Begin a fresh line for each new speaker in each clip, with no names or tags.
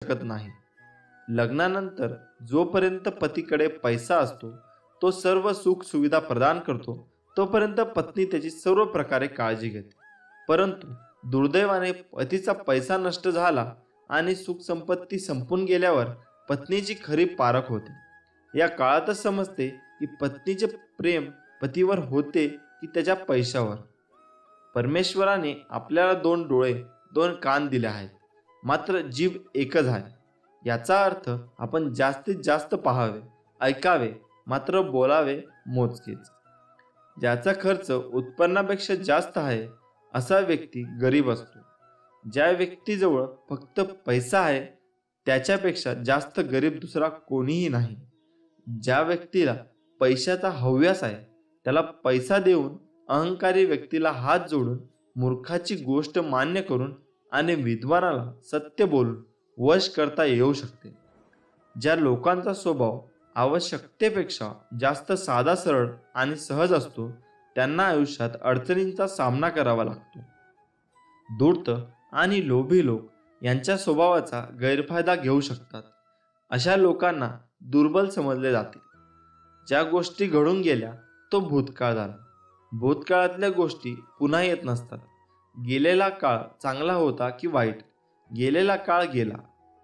शकत नाही. लग्नानंतर जोपर्यंत पतीकडे पैसा असतो, तो सर्व सुख सुविधा प्रदान करतो, तोपर्यंत पत्नी त्याची सर्व प्रकारे काळजी घेते. परंतु दुर्दैवाने पतीचा पैसा नष्ट झाला आणि सुख संपत्ती संपून गेल्यावर पत्नीची खरी पारख होते. या काळातच समजते की पत्नीचे प्रेम पतीवर होते की त्याच्या पैशावर. परमेश्वराने आपल्याला 2 डोळे 2 कान दिले आहेत, मात्र जीभ एकच आहे. याचा अर्थ आपण जास्तीत जास्त पाहावे, ऐकावे, मात्र बोलावे मोजकेच. ज्याचा खर्च उत्पन्नापेक्षा जास्त आहे असा व्यक्ती गरीब असतो. ज्या व्यक्तीजवळ फक्त पैसा आहे त्याच्यापेक्षा जास्त गरीब दुसरा कोणीही नाही. ज्या व्यक्तीला पैशाचा हव्यास आहे त्याला पैसा देऊन अहंकारी व्यक्तीला हात जोडून मूर्खाची गोष्ट मान्य करून आणि विद्वानाला सत्य बोलून वश करता येऊ शकते. ज्या लोकांचा स्वभाव आवश्यकतेपेक्षा जास्त साधा सरळ आणि सहज असतो त्यांना आयुष्यात अडचणींचा सामना करावा लागतो. धूर्त आणि लोभी लोक यांच्या स्वभावाचा गैरफायदा घेऊ शकतात. अशा लोकांना दुर्बल समजले जाते. ज्या गोष्टी घडून गेल्या तो भूतकाळ झाला. भूतकाळातल्या गोष्टी पुन्हा येत नसतात. गेलेला काळ चांगला होता की वाईट, गेलेला काळ गेला,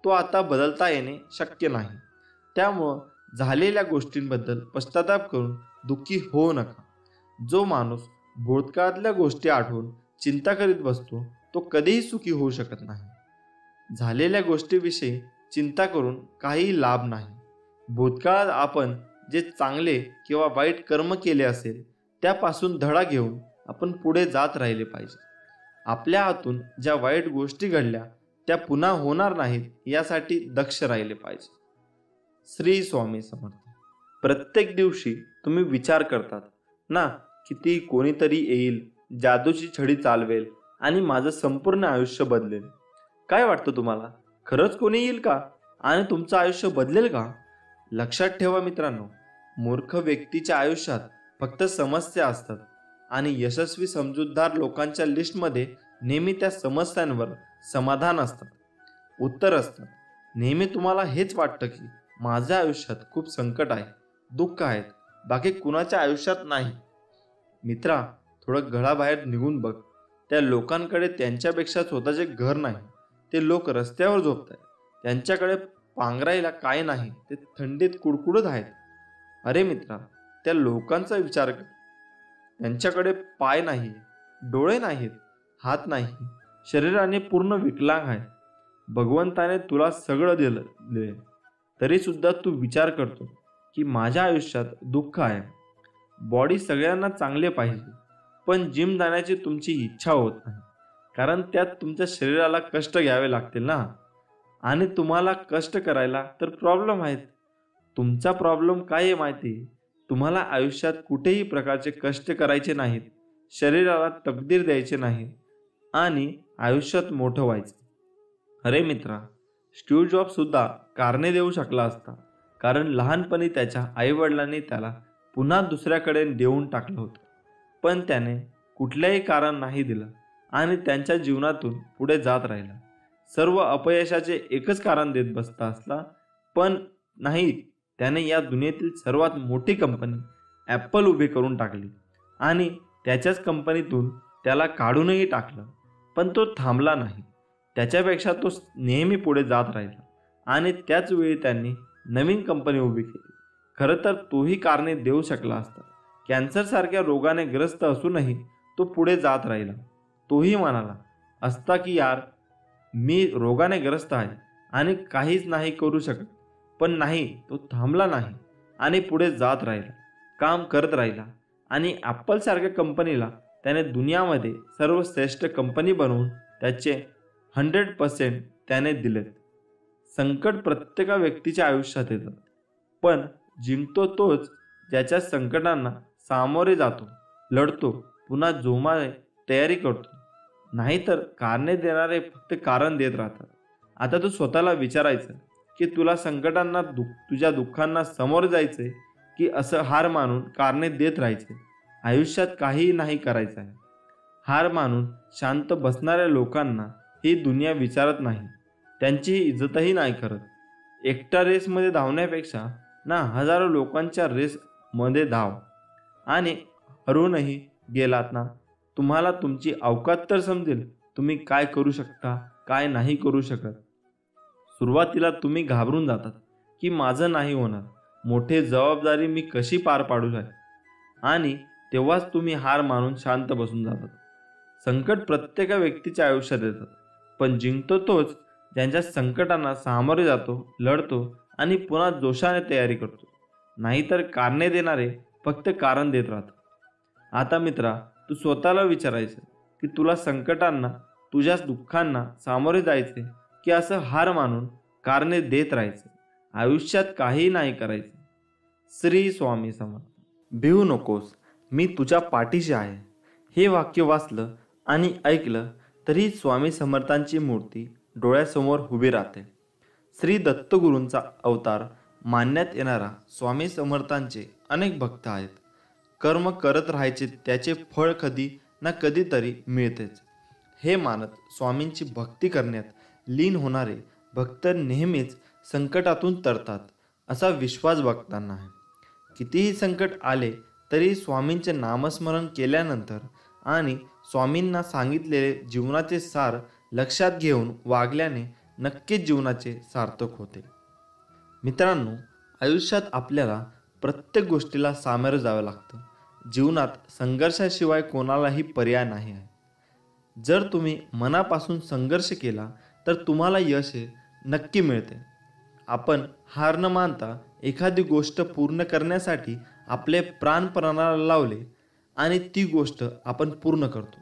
तो आता बदलता येणे शक्य नाही. त्यामुळं झालेल्या गोष्टींबद्दल पश्चाताप करून दुःखी होऊ नका. जो माणूस भूतकाळातल्या गोष्टी आठवून चिंता करीत बसतो तो कधीही सुखी होऊ शकत नाही. झालेल्या गोष्टीविषयी चिंता करून काहीही लाभ नाही. भूतकाळात आपण जे चांगले किंवा वाईट कर्म केले असेल त्यापासून धडा घेऊन आपण पुढे जात राहिले पाहिजे. आपल्या हातून ज्या वाईट गोष्टी घडल्या त्या पुन्हा होणार नाहीत यासाठी दक्ष राहिले पाहिजे. श्री स्वामी समर्थ. प्रत्येक दिवशी तुम्ही विचार करतात ना, किती कोणीतरी येईल, जादूची छडी चालवेल आणि माझं संपूर्ण आयुष्य बदलेल. काय वाटतं तुम्हाला, खरंच कोणी येईल का आणि तुमचं आयुष्य बदलेल का? लक्षात ठेवा मित्रांनो, मूर्ख व्यक्तीच्या आयुष्यात फक्त समस्या असतात आणि यशस्वी समजूतदार लोकांच्या लिस्टमध्ये नेहमी त्या समस्यांवर समाधान असतात, उत्तर असतात. नेहमी तुम्हाला हेच वाटतं की माझ्या आयुष्यात खूप संकट आहे, दुःख आहेत, बाकी कुणाच्या आयुष्यात नाही. मित्रा, थोडं घराबाहेर निघून बघ. त्या लोकांकडे त्यांच्यापेक्षा स्वतःचे घर नाही. ते लोक रस्त्यावर झोपत आहेत. त्यांच्याकडे पांघरायला काय नाही, ते थंडीत कुडकुडत आहेत. अरे मित्रा, त्या लोकांचा विचार कर. त्यांच्याकडे पाय नाही, डोळे नाहीत, हात नाही, शरीराने पूर्ण विकलांग आहे. भगवंताने तुला सगळं दिले तरी सुद्धा तू विचार करतो की माझ्या आयुष्यात दुःख आहे. बॉडी सगळ्यांना चांगले पाहिजे, पण जिम जाण्याची तुमची इच्छा होत नाही, कारण त्यात तुमच्या शरीराला कष्ट घ्यावे लागतील ना. आणि तुम्हाला कष्ट करायला तर प्रॉब्लेम आहेत. तुमचा प्रॉब्लेम काय आहे माहिती? तुम्हाला आयुष्यात कुठेही प्रकारचे कष्ट करायचे नाहीत, शरीराला तकदीर द्यायचे नाही आणि आयुष्यात मोठं व्हायचं. अरे मित्रा, स्टीव्ह जॉब सुद्धा कारणे देऊ शकला असता, कारण लहानपणी त्याच्या आईवडिलांनी त्याला पुन्हा दुसऱ्याकडे देऊन टाकलं होतं. पण त्याने कुठलंही कारण नाही दिलं आणि त्यांच्या जीवनातून पुढे जात राहिला. सर्व अपयशाचे एकच कारण देत बसता असला, पण नाही, त्याने या दुनियेतील सर्वात मोठी कंपनी ॲपल उभी करून टाकली आणि त्याच्याच कंपनीतून त्याला काढूनही टाकलं. पण तो थांबला नाही. त्याच्यापेक्षा तो नेहमी पुढे जात राहिला आणि त्याच वेळी त्यांनी नवीन कंपनी उभी केली. खरं तर तोही कारणे देऊ शकला असता. कॅन्सरसारख्या रोगाने ग्रस्त असूनही तो पुढे जात राहिला. तोही म्हणाला असता की यार, मी रोगाने ग्रस्त आहे आणि काहीच नाही करू शकत. पण नाही, तो थांबला नाही आणि पुढे जात राहिला, काम करत राहिला आणि ॲपलसारख्या कंपनीला त्याने दुनियामध्ये सर्वश्रेष्ठ कंपनी बनवून त्याचे 100% त्याने दिलेत. संकट प्रत्येका व्यक्तीच्या आयुष्यात येतात, पण जिंकतो तोच ज्याच्या संकटांना सामोरे जातो, लढतो, पुन्हा जोमाने तयारी करतो. नाहीतर कारणे देणारे फक्त कारण देत राहतात. आता तू स्वतःला विचारायचं की तुला संकटांना तुझ्या दुःखांना समोर जायचे की असं हार मानून कारणे देत राहायचे. आयुष्यात काहीही नाही करायचं आहे. हार मानून शांत बसणाऱ्या लोकांना ही दुनिया विचारत नाही. त्यांची इज्जतही नाही करत. एकटा रेसमध्ये धावण्यापेक्षा ना हजारो लोकांच्या रेसमध्ये धाव आणि हरूनही गेलात ना, तुम्हाला तुमची अवकात तर समजेल, तुम्ही काय करू शकता, काय नाही करू शकत. सुरुवातीला तुम्ही घाबरून जातात की माझं नाही होणार, मोठी जबाबदारी मी कशी पार पाडू शकेन, आणि तेव्हाच तुम्ही हार मानून शांत बसून जातात. संकट प्रत्येक व्यक्तीच्या आयुष्यात येतात, पण जिंकतो तोच ज्यांच्या संकटांना सामोरे जातो, लढतो आणि पुन्हा जोशाने तयारी करतो. नाहीतर कारणे देणारे फक्त कारण देत राहतात. आता मित्रा, तू स्वतःला विचारायचं की तुला संकटांना, तुझ्या दुःखांना सामोरे जायचे की असं हार मानून कारणे देत राहायचे, आयुष्यात काही नाही करायचे. श्री स्वामी समर्थ. भिवू नकोस, मी तुझ्या पाठीशी आहे. हे वाक्य वाचलं आणि ऐकलं तरी स्वामी समर्थांची मूर्ती डोळ्यासमोर उभी राहते. श्री दत्तगुरूंचा अवतार मानण्यात येणारा स्वामी समर्थांचे अनेक भक्त आहेत. कर्म करत राहायचे, त्याचे फळ कधी ना कधीतरी मिळतेच हे मानत स्वामींची भक्ती करण्यात लीन होणारे भक्त नेहमीच संकटातून तरतात असा विश्वास भक्तांना आहे. कितीही संकट आले तरी स्वामींचे नामस्मरण केल्यानंतर आणि स्वामींना सांगितलेले जीवनाचे सार लक्षात घेऊन वागल्याने नक्कीच जीवनाचे सार्थक होते. मित्रांनो, आयुष्यात आपल्याला प्रत्येक गोष्टीला सामोरे जावं लागतं. जीवनात संघर्षाशिवाय कोणालाही पर्याय नाही आहे. जर तुम्ही मनापासून संघर्ष केला तर तुम्हाला यश नक्की मिळते. आपण हार न मानता एखादी गोष्ट पूर्ण करण्यासाठी आपले प्राण पणाला लावले आणि ती गोष्ट आपण पूर्ण करतो.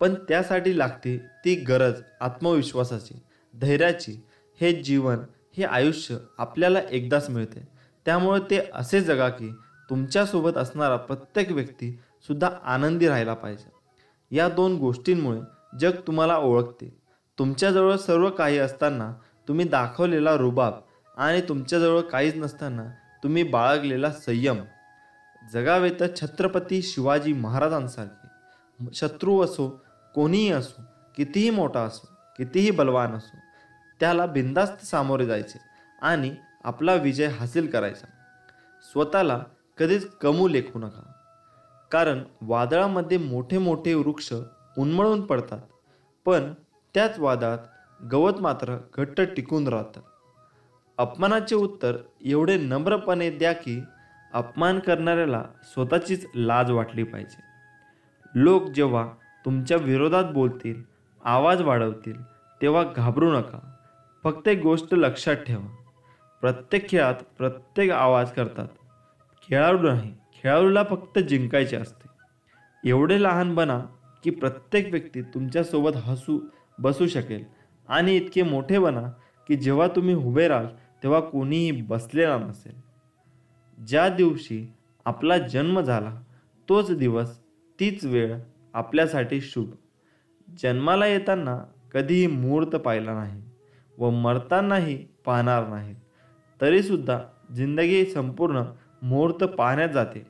पण त्यासाठी लागते ती गरज आत्मविश्वासाची, धैर्याची. हे जीवन, हे आयुष्य आपल्याला एकदाच मिळते. त्यामुळे ते असे जगा की तुमच्यासोबत असणारा प्रत्येक व्यक्ती सुद्धा आनंदी राहायला पाहिजे. या दोन गोष्टींमुळे जग तुम्हाला ओळखते. तुमच्याजवळ सर्व काही असताना तुम्ही दाखवलेला रुबाब आणि तुमच्याजवळ काहीच नसताना तुम्ही बाळगलेला संयम. जगावे तर छत्रपती शिवाजी महाराजांसारखे. शत्रू असो, कोणीही असो, कितीही मोठा असो, कितीही बलवान असो, त्याला बिनधास्त सामोरे जायचे आणि आपला विजय हासिल करायचा. स्वतःला कधीच कमी लेखू नका, कारण वादळामध्ये मोठे मोठे वृक्ष उन्मळून पडतात, पण त्याच वादळात गवत मात्र घट्ट टिकून राहतं. अपमानाचे उत्तर एवढे नम्रपणे द्या की अपमान करणाऱ्याला स्वतःचीच लाज वाटली पाहिजे. लोक जेव्हा तुमच्या विरोधात बोलतील, आवाज वाढवतील, तेव्हा घाबरू नका. फक्त एक गोष्ट लक्षात ठेवा, प्रत्येक खेळात प्रत्येक आवाज करतात, खेळाडू नाही. खेळाडूला फक्त जिंकायचे असते. एवढे लहान बना की प्रत्येक व्यक्ती तुमच्यासोबत हसू बसू शकेल, आणि इतके मोठे बना की जेव्हा तुम्ही उभे राहाल तेव्हा कोणीही बसलेला नसेल. ज्या दिवशी आपला जन्म झाला तोच दिवस, तीच वेळ आपल्यासाठी शुभ. जन्माला येताना कधीही मुहूर्त पाहिला नाही व मरतानाही पाहणार नाही, तरीसुद्धा जिंदगी संपूर्ण मुहूर्त पाहण्यात जाते.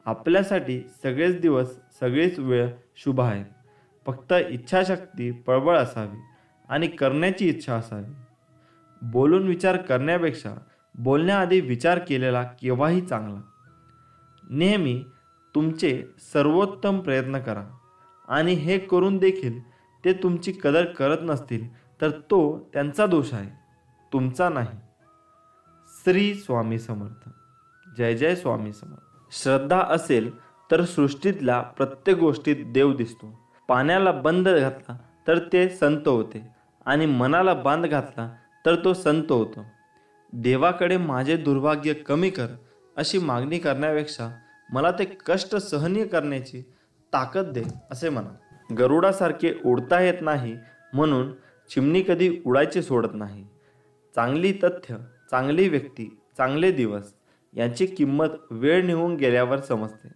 आपल्यासाठी सगळेच दिवस, सगळीच वेळ शुभ आहे. फक्त इच्छाशक्ती प्रबळ असावी आणि करण्याची इच्छा असावी. बोलून विचार करण्यापेक्षा बोलण्याआधी विचार केलेला केव्हाही चांगला. नेहमी तुमचे सर्वोत्तम प्रयत्न करा, आणि हे करून देखील ते तुमची कदर करत नसतील तर तो त्यांचा दोष आहे, तुमचा नाही. श्री स्वामी समर्थ. जय जय स्वामी समर्थ. श्रद्धा असेल तर सृष्टीतल्या प्रत्येक गोष्टीत देव दिसतो. पाण्याला बंद घातला तर ते संत होते, आणि मनाला बांध घातला तर तो संत होतो. देवाकडे माझे दुर्भाग्य कमी कर अशी मागणी करण्यापेक्षा मला ते कष्ट सहनीय करण्याची ताकद दे असे म्हणा. गरुडासारखे उडता येत नाही म्हणून चिमणी कधी उडायचे सोडत नाही. चांगली तथ्य, चांगली व्यक्ती, चांगले दिवस यांची किंमत वेळ निघून गेल्यावर समजते.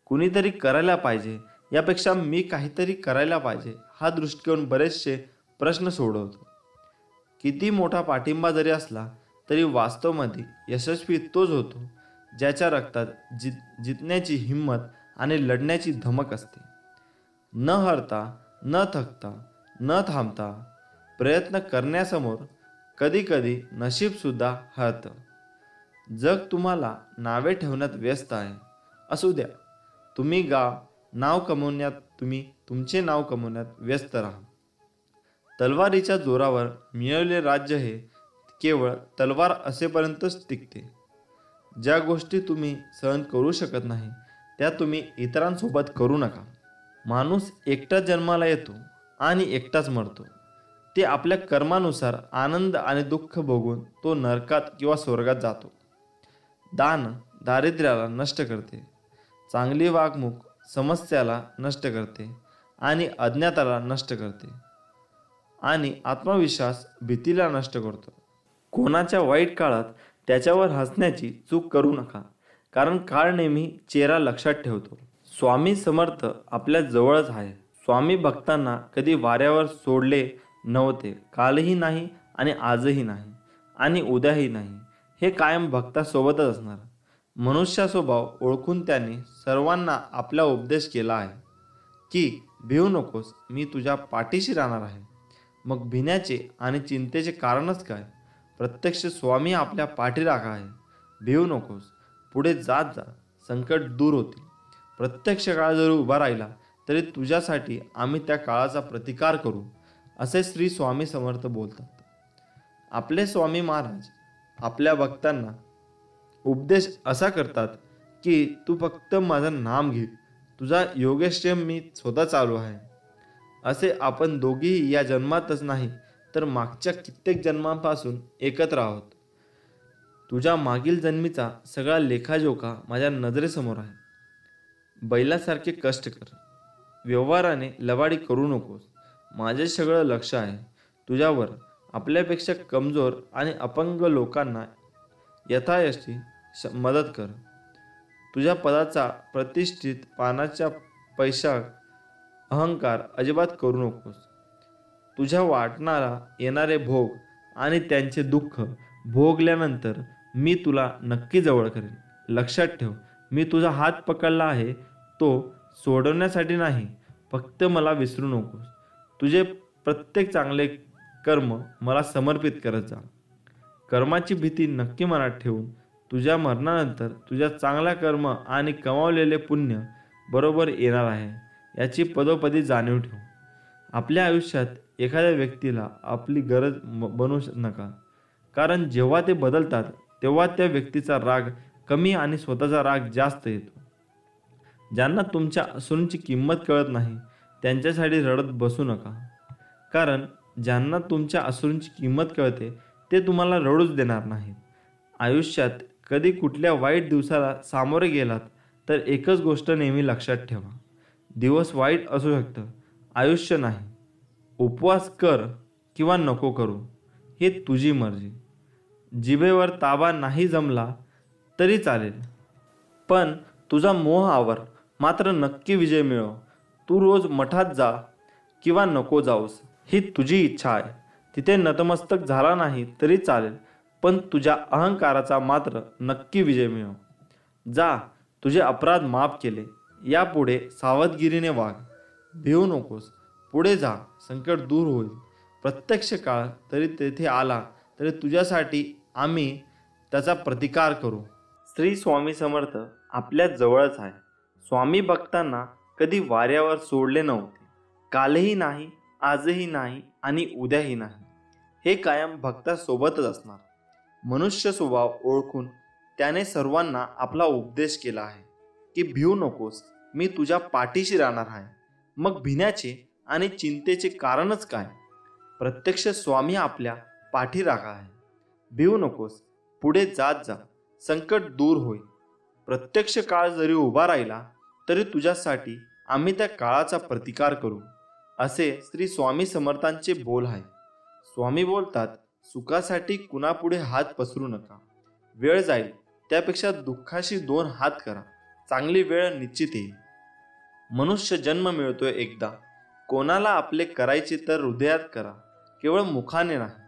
कुणीतरी करायला पाहिजे यापेक्षा मी काहीतरी करायला पाहिजे हा दृष्टिकोन बरेचसे प्रश्न सोडवतो. किती मोठा पाठिंबा जरी असला तरी वास्तवामध्ये यशस्वी तोच होतो ज्याच्या रक्तात जितण्याची हिंमत आणि लढण्याची धमक असते. न हरता, न थकता, न थांबता प्रयत्न करण्यासमोर कधीकधी नशीबसुद्धा हरतं. जग तुम्हाला नावे ठेवण्यात व्यस्त आहे. असू द्या, तुम्ही तुम्ही तुमचे नाव कमवण्यात व्यस्त राहा. तलवारीच्या जोरावर मिळवले राज्य हे केवळ तलवार असेपर्यंतच टिकते. ज्या गोष्टी तुम्ही सहन करू शकत नाही त्या तुम्ही इतरांसोबत करू नका. माणूस एकटाच जन्माला येतो आणि एकटाच मरतो. ते आपल्या कर्मानुसार आनंद आणि दुःख भोगून तो नरकात किंवा स्वर्गात जातो. दान दारिद्र्याला नष्ट करते, चांगली वागणूक समस्याला नष्ट करते आणि अज्ञाताला नष्ट करते आणि आत्मविश्वास भीतीला नष्ट करतो. कोणाच्या वाईट काळात त्याच्यावर हसण्याची चूक करू नका, कारण काळ नेहमी चेहरा लक्षात ठेवतो. स्वामी समर्थ आपल्या जवळच आहे. स्वामी भक्तांना कधी वाऱ्यावर सोडले नव्हते. कालही नाही आणि आजही नाही आणि उद्याही नाही. हे कायम भक्तासोबतच असणार. मनुष्य स्वभाव ओळखून त्याने सर्वांना आपला उपदेश केला आहे की भिवू नकोस, मी तुझ्या पाठीशी राहणार आहे. मग भिण्याचे आणि चिंतेचे कारणच काय? प्रत्यक्ष स्वामी आपल्या पाठीराखा आहे. भिवू नकोस, पुढे जात जा, संकट दूर होतील. प्रत्यक्ष काळ जरी उभा राहिला तरी तुझ्यासाठी आम्ही त्या काळाचा प्रतिकार करू, असे श्री स्वामी समर्थ बोलतात. आपले स्वामी महाराज आपल्या भक्तांना उपदेश असा करतात की तू फक्त माझं नाम घे, तुझा योगक्षेम मी स्वतः चालू आहे. असे आपण दोघेही या जन्मातच नाही तर मागच्या कित्येक जन्मांपासून एकत्र आहोत. तुझ्या मागील जन्मीचा सगळा लेखाजोखा माझ्या नजरेसमोर आहे. बैलासारखे कष्ट कर, व्यवहाराने लबाडी करू नकोस. माझे सगळं लक्ष आहे तुझ्यावर. आपल्यापेक्षा कमजोर आणि अपंग लोकांना यथायशी मदत कर. तुझ्या पदाचा, प्रतिष्ठित पानाच्या पैसा अहंकार अजिबात करू नकोस. तुझ्या वाटणारा येणारे भोग आणि त्यांचे दुःख भोगल्यानंतर मी तुला नक्की जवळ करेन. लक्षात ठेव, मी तुझा हात पकडला आहे तो सोडवण्यासाठी नाही. फक्त मला विसरू नकोस. तुझे प्रत्येक चांगले कर्म मला समर्पित करत जा. कर्माची भीती नक्की मनात ठेवून तुझ्या मरणानंतर तुझ्या चांगल्या कर्म आणि कमावलेले पुण्य बरोबर येणार आहे याची पदोपदी जाणीव ठेव. आपल्या आयुष्यात एखाद्या व्यक्तीला आपली गरज बनवू नका, कारण जेव्हा ते बदलतात तेव्हा त्या व्यक्तीचा राग कमी आणि स्वतःचा राग जास्त येतो. ज्यांना तुमच्या असूंची किंमत कळत नाही त्यांच्यासाठी रडत बसू नका, कारण ज्यांना तुमच्या असूंची किंमत कळते ते तुम्हाला रडूच देणार नाहीत. आयुष्यात कधी कुठल्या वाईट दिवसाला सामोरे गेलात तर एकच गोष्ट नेहमी लक्षात ठेवा, दिवस वाईट असू शकतं, आयुष्य नाही. उपवास कर किंवा नको करू हे तुझी मर्जी. जिभेवर ताबा नाही जमला तरी चालेल, पण तुझा मोह आवर, मात्र नक्की विजय मिळव. तू रोज मठात जा किंवा नको जाऊस ही तुझी इच्छा आहे. तिथे नतमस्तक झाला नाही तरी चालेल, पण तुझ्या अहंकाराचा मात्र नक्की विजय मिळव. जा, तुझे अपराध माफ केले. यापुढे सावधगिरीने वाग, भिवू नकोस. पुढे जा, संकट दूर होईल. प्रत्यक्ष काळ तरी तेथे आला तरी तुझ्यासाठी आम्ही त्याचा प्रतिकार करू. श्री स्वामी समर्थ आपल्या जवळच आहे. स्वामी भक्तांना कधी वाऱ्यावर सोडले नव्हते. कालही नाही, आजही नाही आणि उद्याही नाही. हे कायम भक्तासोबतच असणार. मनुष्य स्वभाव ओळखून त्याने सर्वांना आपला उपदेश केला आहे की भिवू नकोस, मी तुझ्या पाठीशी राहणार आहे. मग भिण्याचे आणि चिंतेचे कारणच काय? प्रत्यक्ष स्वामी आपल्या पाठीराखा आहे. भिवू नकोस, पुढे जात जा, संकट दूर होईल. प्रत्यक्ष काळ जरी उभा राहिला तरी तुझ्यासाठी आम्ही त्या काळाचा प्रतिकार करू, असे श्री स्वामी समर्थांचे बोल आहे. स्वामी बोलतात, सुखासाठी कुणापुढे हात पसरू नका. वेळ जाईल त्यापेक्षा दुःखाशी 2 हात करा. चांगली वेळ निश्चित येईल. मनुष्य जन्म मिळतोय एकदा. कोणाला आपले करायचे तर हृदयात करा, केवळ मुखाने नाही.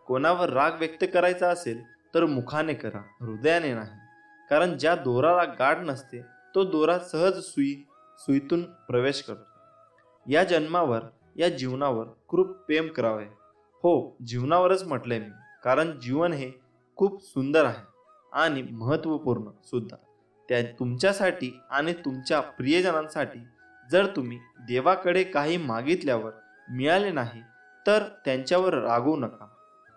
कोणावर राग व्यक्त करायचा असेल तर मुखाने करा, हृदयाने नाही. कारण ज्या दोराला गाठ नसते तो दोरा सहज सुईतून प्रवेश करतो. या जीवनावर खूप प्रेम करावे. हो, जीवनावरच म्हटलंय मी. कारण जीवन हे खूप सुंदर आहे आणि महत्त्वपूर्ण सुद्धा. त्या तुमच्यासाठी आणि तुमच्या प्रियजनांसाठी जर तुम्ही देवाकडे काही मागितल्यावर मिळाले नाही तर त्यांच्यावर रागवू नका,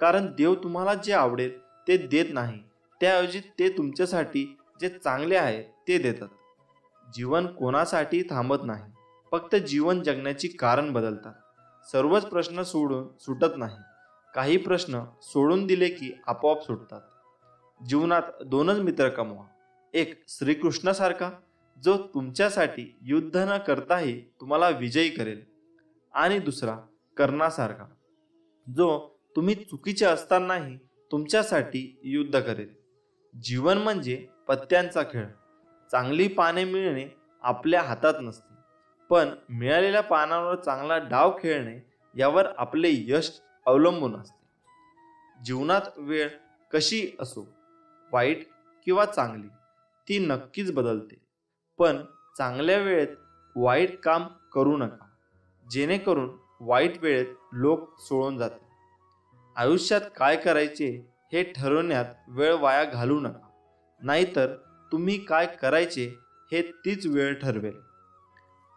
कारण देव तुम्हाला जे आवडेल ते देत नाही, त्याऐवजी ते तुमच्यासाठी जे चांगले आहे ते देतात. जीवन कोणासाठी थांबत नाही, फक्त जीवन जगण्याची कारण बदलतात. सर्वच प्रश्न सुटत नाही, काही प्रश्न सोडून दिले की आपोआप सुटतात. जीवनात दोनच मित्र कमवा, एक श्रीकृष्णासारखा जो तुमच्यासाठी युद्ध न करताही तुम्हाला विजयी करेल, आणि दुसरा कर्णासारखा जो तुम्ही चुकीचे असतानाही तुमच्यासाठी युद्ध करेल. जीवन म्हणजे पत्त्यांचा खेळ. चांगली पाने मिळणे आपल्या हातात नसते, पण मिळालेल्या पानावर चांगला डाव खेळणे यावर आपले यश अवलंबून असते. जीवनात वेळ कशी असो, वाईट किंवा चांगली, ती नक्कीच बदलते. पण चांगल्या वेळेत वाईट काम करू नका, जेणेकरून वाईट वेळेत लोक सोडून जातील. आयुष्यात काय करायचे हे ठरवण्यात वेळ वाया घालवू नका, नाहीतर तुम्ही काय करायचे हे तीच वेळ ठरवेल.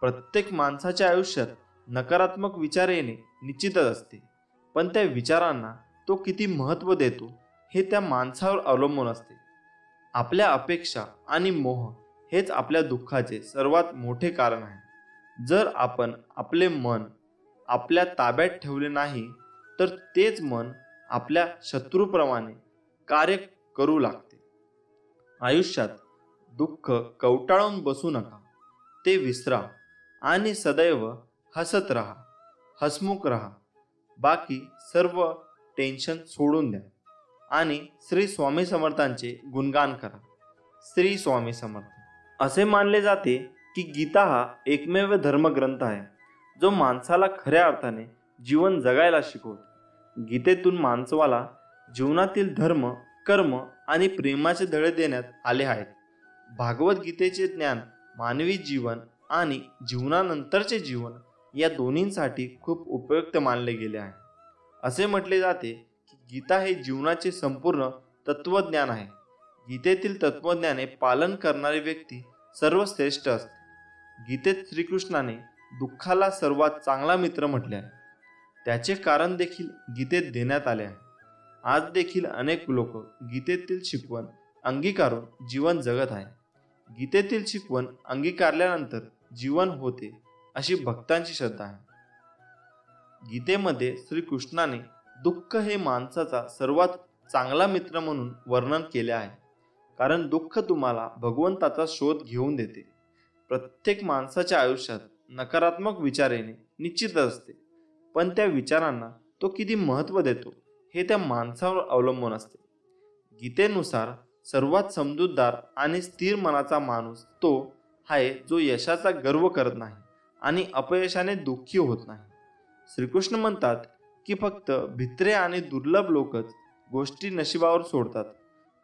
प्रत्येक माणसाच्या आयुष्यात नकारात्मक विचार येणे निश्चितच असते, पण त्या विचारांना तो किती महत्त्व देतो हे त्या माणसावर अवलंबून असते. आपल्या अपेक्षा आणि मोह हेच आपल्या दुःखाचे सर्वात मोठे कारण आहे. जर आपण आपले मन आपल्या ताब्यात ठेवले नाही तर तेच मन आपल्या शत्रूप्रमाणे कार्य करू लागते. आयुष्यात दुःख कवटाळून बसू नका, ते विसरा आणि सदैव हसत राहा, हसमुख राहा. बाकी सर्व टेन्शन सोडून द्या आणि श्री स्वामी समर्थांचे गुणगान करा. श्री स्वामी समर्थ. असे मानले जाते की गीता हा एकमेव धर्मग्रंथ आहे जो माणसाला खऱ्या अर्थाने जीवन जगायला शिकवतो. गीतेतून माणसाला जीवनातील धर्म, कर्म आणि प्रेमाचे धडे देण्यात आले आहेत. भागवत गीतेचे ज्ञान मानवी जीवन आणि जीवनानंतरचे जीवन या दोन्हींसाठी खूप उपयुक्त मानले गेले आहे. असे म्हटले जाते की गीता हे जीवनाचे संपूर्ण तत्वज्ञान आहे. गीतेतील तत्वज्ञाने पालन करणारी व्यक्ती सर्वश्रेष्ठ असते. गीतेत श्रीकृष्णाने दुःखाला सर्वात चांगला मित्र म्हटले आहे. त्याचे कारण देखील गीतेत देण्यात आले आहे. आज देखील अनेक लोक गीतेतील शिकवण अंगीकारून जीवन जगत आहे. गीतेतील शिकवण अंगीकारल्यानंतर जीवन होते अशी भक्तांची श्रद्धा आहे. गीतेमध्ये श्रीकृष्णाने दुःख हे माणसाचा सर्वात चांगला मित्र म्हणून वर्णन केले आहे, कारण दुःख तुम्हाला भगवंताचा शोध घेऊन देते. प्रत्येक माणसाच्या आयुष्यात नकारात्मक विचार येणे निश्चित असते, पण त्या विचारांना तो किती महत्त्व देतो हे त्या माणसावर अवलंबून असते. गीतेनुसार सर्वात समजूतदार आणि स्थिर मनाचा माणूस तो आहे जो यशाचा गर्व करत नाही आणि अपयशाने दुःखी होत नाही. श्रीकृष्ण म्हणतात की फक्त भित्रे आणि दुर्लभ लोकच गोष्टी नशिबावर सोडतात,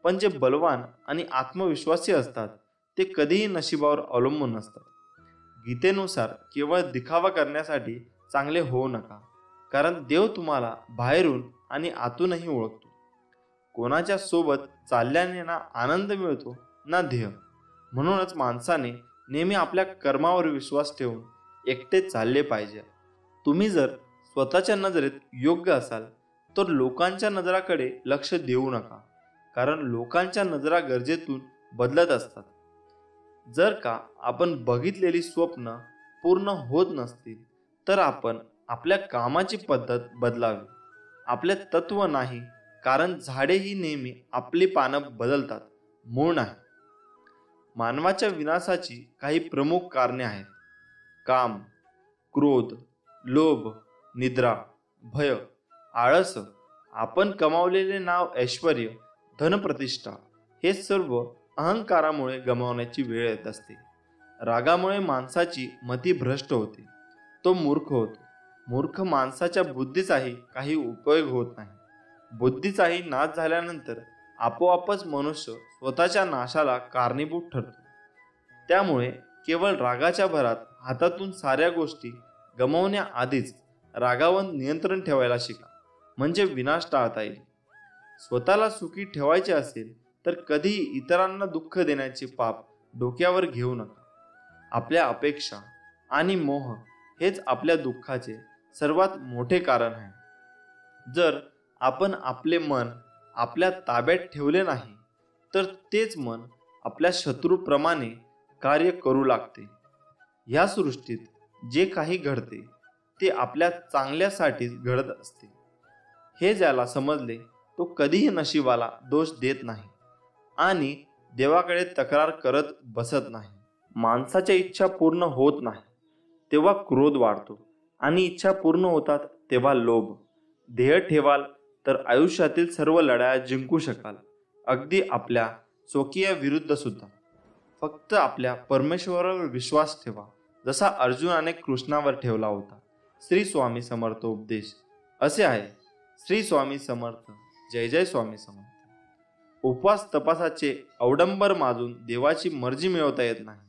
पण जे बलवान आणि आत्मविश्वासी असतात ते कधीही नशिबावर अवलंबून नसतात. गीतेनुसार केवळ दिखावा करण्यासाठी चांगले होऊ नका, कारण देव तुम्हाला बाहेरून आणि आतूनही ओळखतो. कोणाच्या सोबत चालल्याने ना आनंद मिळतो ना ध्येय. म्हणूनच माणसाने नेहमी आपल्या कर्मावर विश्वास ठेवून एकटे चालले पाहिजे. तुम्ही जर स्वतःच्या नजरेत योग्य असाल तर लोकांच्या नजराकडे लक्ष देऊ नका, कारण लोकांच्या नजरा गरजेतून बदलत असतात. जर का आपण बघितलेली स्वप्न पूर्ण होत नसतील तर आपण आपल्या कामाची पद्धत बदलावी. आपले तत्व नाही, कारण झाडे ही नेहमी आपली पानं बदलतात, मूळ नाही. मानवाच्या विनाशाची काही प्रमुख कारणे आहेत: काम, क्रोध, लोभ, निद्रा, भय, आळस. आपण कमावलेले नाव, ऐश्वर्य, धनप्रतिष्ठा हे सर्व अहंकारामुळे गमावण्याची वेळ येत असते. रागामुळे माणसाची मती भ्रष्ट होते, तो मूर्ख होतो. मूर्ख माणसाच्या बुद्धीचाही काही उपयोग होत नाही. बुद्धीचाही नाश झाल्यानंतर आपोआपच मनुष्य स्वतःच्या नाशाला कारणीभूत ठरतो. त्यामुळे केवळ रागाच्या भरात हातातून साऱ्या गोष्टी गमावण्याआधीच रागावर नियंत्रण ठेवायला शिका, म्हणजे विनाश टाळता येईल. स्वतःला सुखी ठेवायचे असेल तर कधीही इतरांना दुःख देण्याचे पाप डोक्यावर घेऊ नका. आपल्या अपेक्षा आणि मोह हेच आपल्या दुःखाचे सर्वात मोठे कारण आहे. जर आपण आपले मन आपल्या ताब्यात ठेवले नाही तर तेच मन आपल्या शत्रूप्रमाणे कार्य करू लागते. ह्या सृष्टीत जे काही घडते ते आपल्या चांगल्यासाठीच घडत असते. हे ज्याला समजले तो कधीही नशिबाला दोष देत नाही आणि देवाकडे तक्रार करत बसत नाही. माणसाच्या इच्छा पूर्ण होत नाही तेव्हा क्रोध वाढतो आणि इच्छा पूर्ण होतात तेव्हा लोभ. ध्येय ठेवाल तर आयुष्यातील सर्व लढाया जिंकू शकाल, अगदी आपल्या स्वकीय विरुद्ध सुद्धा. फक्त आपल्या परमेश्वरावर विश्वास ठेवा, जसा अर्जुनाने कृष्णावर ठेवला होता. श्री स्वामी समर्थ उपदेश असे आहे. श्री स्वामी समर्थ. जय जय स्वामी समर्थ. उपवास तपासाचे अवडंबर माजून देवाची मर्जी मिळवता येत नाही.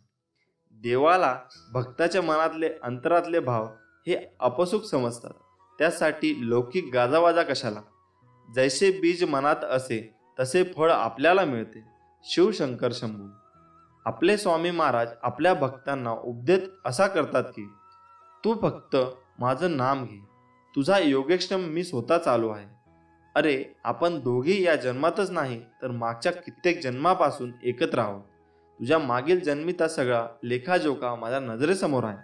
देवाला भक्ताच्या मनातले अंतरातले भाव हे अपसुख समजतात. त्यासाठी लौकिक गाजावाजा कशाला. जैसे बीज मनात असे तसे फळ आपल्याला मिळते. शिवशंकर शंभू. आपले स्वामी महाराज आपल्या भक्तांना उपदेश असा करतात की तू फक्त माझं नाम घे, तुझा योगक्षेम मी स्वतः चालू आहे. अरे आपण दोघे या जन्मातच नाही तर मागच्या कित्येक जन्मापासून एकत्र आहोत. तुझ्या मागील जन्मीचा सगळा लेखाजोखा माझ्या नजरेसमोर आहे.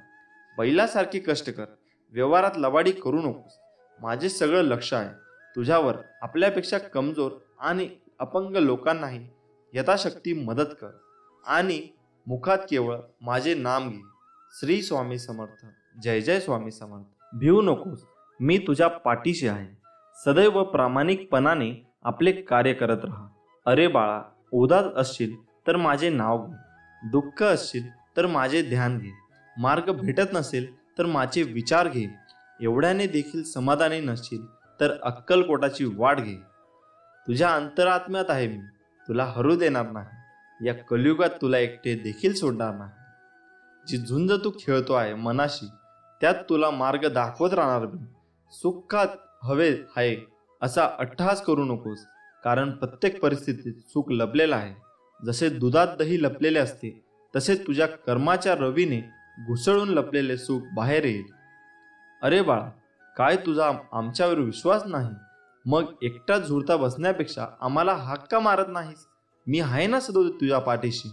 बैलासारखे कष्ट कर, व्यवहारात लवाडी करू नकोस. माझे सगळं लक्ष आहे तुझ्यावर. आपल्यापेक्षा कमजोर आणि अपंग लोकांनाही यथाशक्ती मदत कर आणि मुखात केवळ माझे नाम घे. श्री स्वामी समर्थ. जय जय स्वामी समर्थ. भिवू नकोस, मी तुझ्या पाठीशी आहे. सदैव प्रामाणिकपणाने आपले कार्य करत राहा. अरे बाळा, उदास असशील तर माझे नाव घे, दुःख असशील तर माझे ध्यान घे, मार्ग भेटत नसेल तर माझे विचार घे. एवढ्याने देखील समाधानी नसशील तर अक्कलकोटाची वाट घे. तुझ्या अंतरात्म्यात आहे मी, तुला हरू देणार नाही. या कलियुगात तुला एकटे देखील सोडणार नाही. जी झुंज तू खेळतो आहे मनाशी, त्यात तुला मार्ग दाखवत राहणार मी. सुखात हवे आहे असा अट्टहास करू नकोस, कारण प्रत्येक परिस्थितीत सुख लपलेलं आहे. जसे दुधात दही लपलेले असते तसे तुझ्या कर्माच्या रवीने घुसळून लपलेले सुख बाहेर येईल. अरे बाळा, काय तुझा आमच्यावर विश्वास नाही? मग एकटा झुरता बसण्यापेक्षा आम्हाला हाक का मारत नाहीस? मी आहे ना सदैव तुझ्या पाठीशी.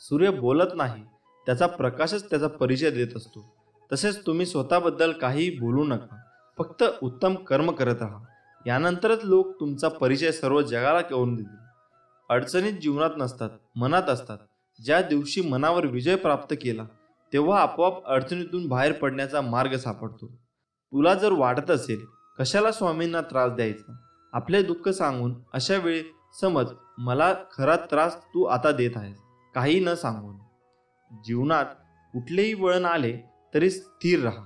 सूर्य बोलत नाही, त्याचा प्रकाशच त्याचा परिचय देत असतो. तसेच तुम्ही स्वतःबद्दल काहीही बोलू नका, फक्त उत्तम कर्म करत राहा. यानंतरच लोक तुमचा परिचय सर्व जगाला करून देतील. अडचणीत जीवनात नसतात, मनात असतात. ज्या दिवशी मनावर विजय प्राप्त केला तेव्हा आपोआप अडचणीतून बाहेर पडण्याचा मार्ग सापडतो. तुला जर वाटत असेल कशाला स्वामींना त्रास द्यायचा, आपले दुःख सांगून, अशा वेळी समज मला खरा त्रास तू आता देत आहेस, काही न सांगून. जीवनात कुठलेही वळण आले तरी स्थिर राहा,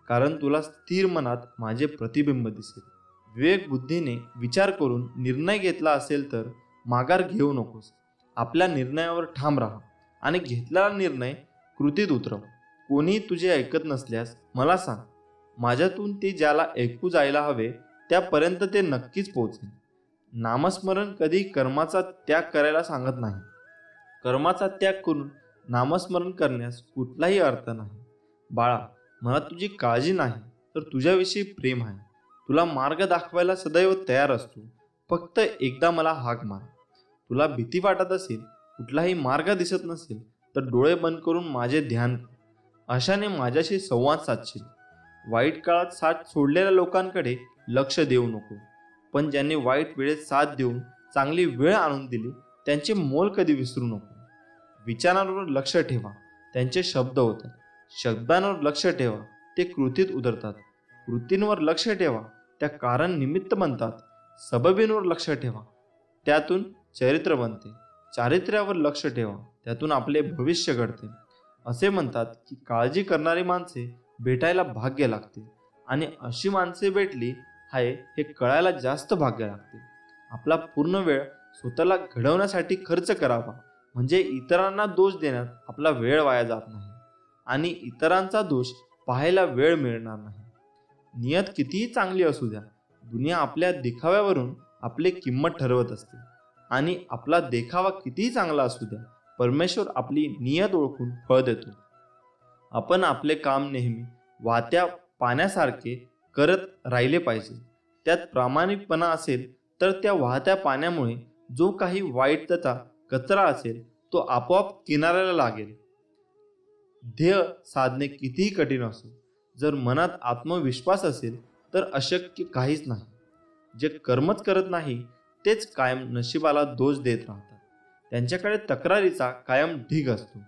कारण तुला स्थिर मनात माझे प्रतिबिंब दिसेल. विवेक बुद्धीने विचार करून निर्णय घेतला असेल तर माघार घेऊ नकोस. आपल्या निर्णयावर ठाम राहा आणि घेतलेला निर्णय कृतीत उतरव. कोणी तुझे ऐकत नसल्यास मला सांग, माझ्यातून ते ज्याला ऐकू जायला हवे त्यापर्यंत ते नक्कीच पोहोचेल. नामस्मरण कधी कर्माचा त्याग करायला सांगत नाही. कर्माचा त्याग करून नामस्मरण करण्यास कुठलाही अर्थ नाही. बाळा, मला तुझी काळजी नाही तर तुझ्याविषयी प्रेम आहे. तुला मार्ग दाखवायला सदैव तयार असतो. फक्त एकदा मला हाक मार. तुला भीती वाटत असेल, कुठलाही मार्ग दिसत नसेल तर डोळे बंद करून माझे ध्यान कर. अशाने माझ्याशी संवाद साधशील. वाईट काळात साथ सोडलेल्या लोकांकडे लक्ष देऊ नको, पण ज्यांनी वाईट वेळेत साथ देऊन चांगली वेळ आणून दिली त्यांचे मोल कधी विसरू नको. विचारांवर लक्ष ठेवा, त्यांचे शब्द होतात. शब्दांवर लक्ष ठेवा, ते कृतीत उतरतात. कृतींवर लक्ष ठेवा, त्या कारण निमित्त बनतात. सबबींवर लक्ष ठेवा, त्यातून चरित्र बनते. चारित्र्यावर लक्ष ठेवा, त्यातून आपले भविष्य घडते. असे म्हणतात की काळजी करणारी माणसे भेटायला भाग्य लागते आणि अशी माणसे भेटली आहे हे कळायला जास्त भाग्य लागते. आपला पूर्ण वेळ स्वतःला घडवण्यासाठी खर्च करावा, म्हणजे इतरांना दोष देण्यात आपला वेळ वाया जात नाही आणि इतरांचा दोष पाहायला वेळ मिळणार नाही. नियत कितीही चांगली असू द्या, दुनिया आपल्या दिखाव्यावरून आपली किंमत ठरवत असते आणि आपला देखावा कितीही चांगला असू द्या, परमेश्वर आपली नियत ओळखून फळ देतो. आपण आपले काम नेहमी वाहत्या पाण्यासारखे करत राहिले पाहिजे. त्यात प्रामाणिकपणा असेल तर त्या वाहत्या पाण्यामुळे जो काही वाईटचा कचरा असेल तो आपोआप किनाऱ्याला लागेल. ध्येय साधणे कितीही कठीण असो, जर मनात आत्मविश्वास असेल तर अशक्य काहीच नाही. जे कर्मच करत नाही तेच कायम नशिबाला दोष देत राहतात. त्यांच्याकडे तक्रारीचा कायम ढीग असतो.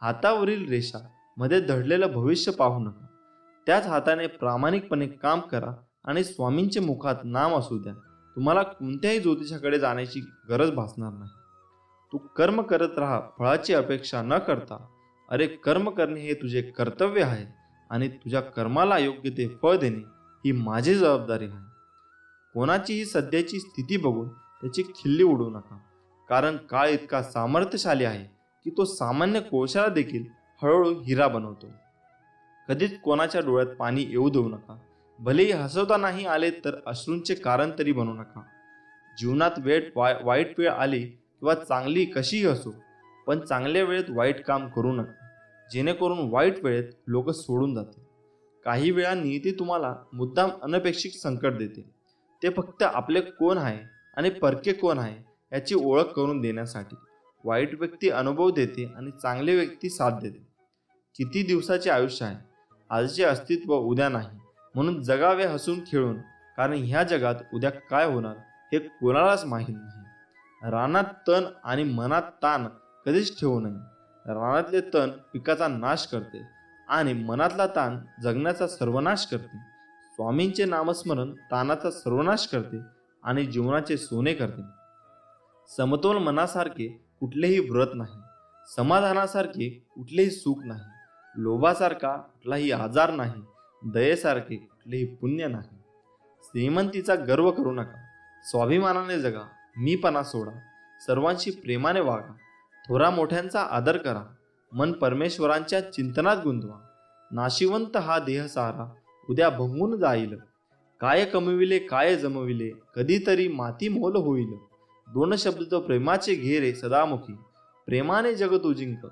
हातावरील रेषा मध्ये दडलेलं भविष्य पाहू नका. त्याच हाताने प्रामाणिकपणे काम करा आणि स्वामींचे मुखात नाम असू द्या. तुम्हाला कोणत्याही ज्योतिषाकडे जाण्याची गरज भासणार नाही. तू कर्म करत राहा, फळाची अपेक्षा न करता. अरे, कर्म करणे हे तुझे कर्तव्य आहे आणि तुझ्या कर्माला योग्य ते फळ देणे ही माझी जबाबदारी आहे. कोणाचीही सध्याची स्थिती बघून त्याची खिल्ली उडवू नका, कारण काळ इतका सामर्थ्यशाली आहे की तो सामान्य कोळशाला देखील हळूहळू हिरा बनवतो. कधीच कोणाच्या डोळ्यात पाणी येऊ देऊ नका. भलेही हसवता नाही आले तर अश्रूंचे कारण तरी बनवू नका. जीवनात वाईट वेळ आली किंवा चांगली कशीही असो, पण चांगल्या वेळेत वाईट काम करू नका, जेणेकरून वाईट वेळेत लोक सोडून जातील. काही वेळा नियती तुम्हाला मुद्दाम अनपेक्षित संकट देते, ते फक्त आपले कोण आहे आणि परके कोण आहे याची ओळख करून देण्यासाठी. वाईट व्यक्ती अनुभव देते आणि चांगली व्यक्ती साथ देते. किती दिवसाचे आयुष्य आहे, आजचे अस्तित्व उद्या नाही, म्हणून जगावे हसून खेळून, कारण ह्या जगात उद्या काय होणार हे कोणालाच माहीत नाही. रानात तण आणि मनात ताण कधीच ठेवू नये. रानातले तण पिकाचा नाश करते आणि मनातला ताण जगण्याचा सर्वनाश करते. स्वामींचे नामस्मरण ताणाचा सर्वनाश करते आणि जीवनाचे सोने करते. समतोल मनासारखे कुठलेही व्रत नाही, समाधानासारखे कुठलेही सुख नाही, लोभासारखा कुठलाही आजार नाही, दयेसारखे कुठलेही पुण्य नाही. श्रीमंतीचा गर्व करू नका, स्वाभिमानाने जगा, मीपणा सोडा, सर्वांशी प्रेमाने वागा, थोरा मोठ्यांचा आदर करा, मन परमेश्वरांच्या चिंतनात गुंतवा. नाशिवंत हा देह सारा उद्या भंगून जाईल. काय कमविले काय जमविले, कधीतरी माती मोल होईल. दोन शब्द प्रेमाचे घेरे सदामुखी, प्रेमाने जग तू जिंक,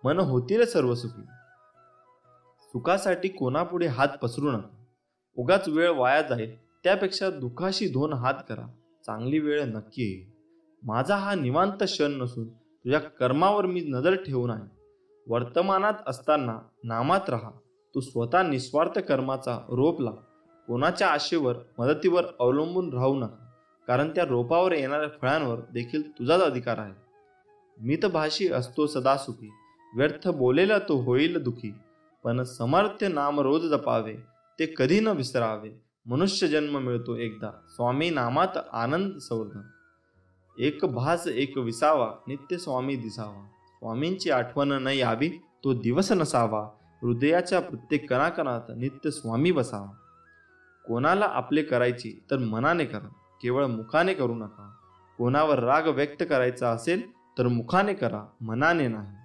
मन होतील सर्व सुखी. सुखासाठी कोणापुढे हात पसरू नका. उगाच वेळ वाया जाईल त्यापेक्षा दुःखाशी दोन हात करा. चांगली वेळ नक्की येईल. माझा हा निवांत क्षण नसून तुझ्या कर्मावर मी नजर ठेवून आहे. वर्तमानात असताना नामात राहा. तू स्वतः निस्वार्थ कर्माचा रोप लाव. कोणाच्या आशेवर मदतीवर अवलंबून राहू नका, कारण त्या रोपावर येणाऱ्या फळांवर देखील तुझाच अधिकार आहे. मितभाषी असतो सदा सुखी, व्यर्थ बोलेला तो होईल दुखी. पण समर्थ्य नाम रोज जपावे, ते कधी न विसरावे. मनुष्य जन्म मिळतो एकदा, स्वामी नामात आनंद संवर्धन. एक भास एक विसावा, नित्य स्वामी दिसावा. स्वामींची आठवण न यावी तो दिवस नसावा. हृदयाच्या प्रत्येक कणाकणात नित्य स्वामी बसावा. कोणाला आपले करायची तर मनाने करा, केवळ मुखाने करू नका. कोणावर राग व्यक्त करायचा असेल तर मुखाने करा, मनाने नाही.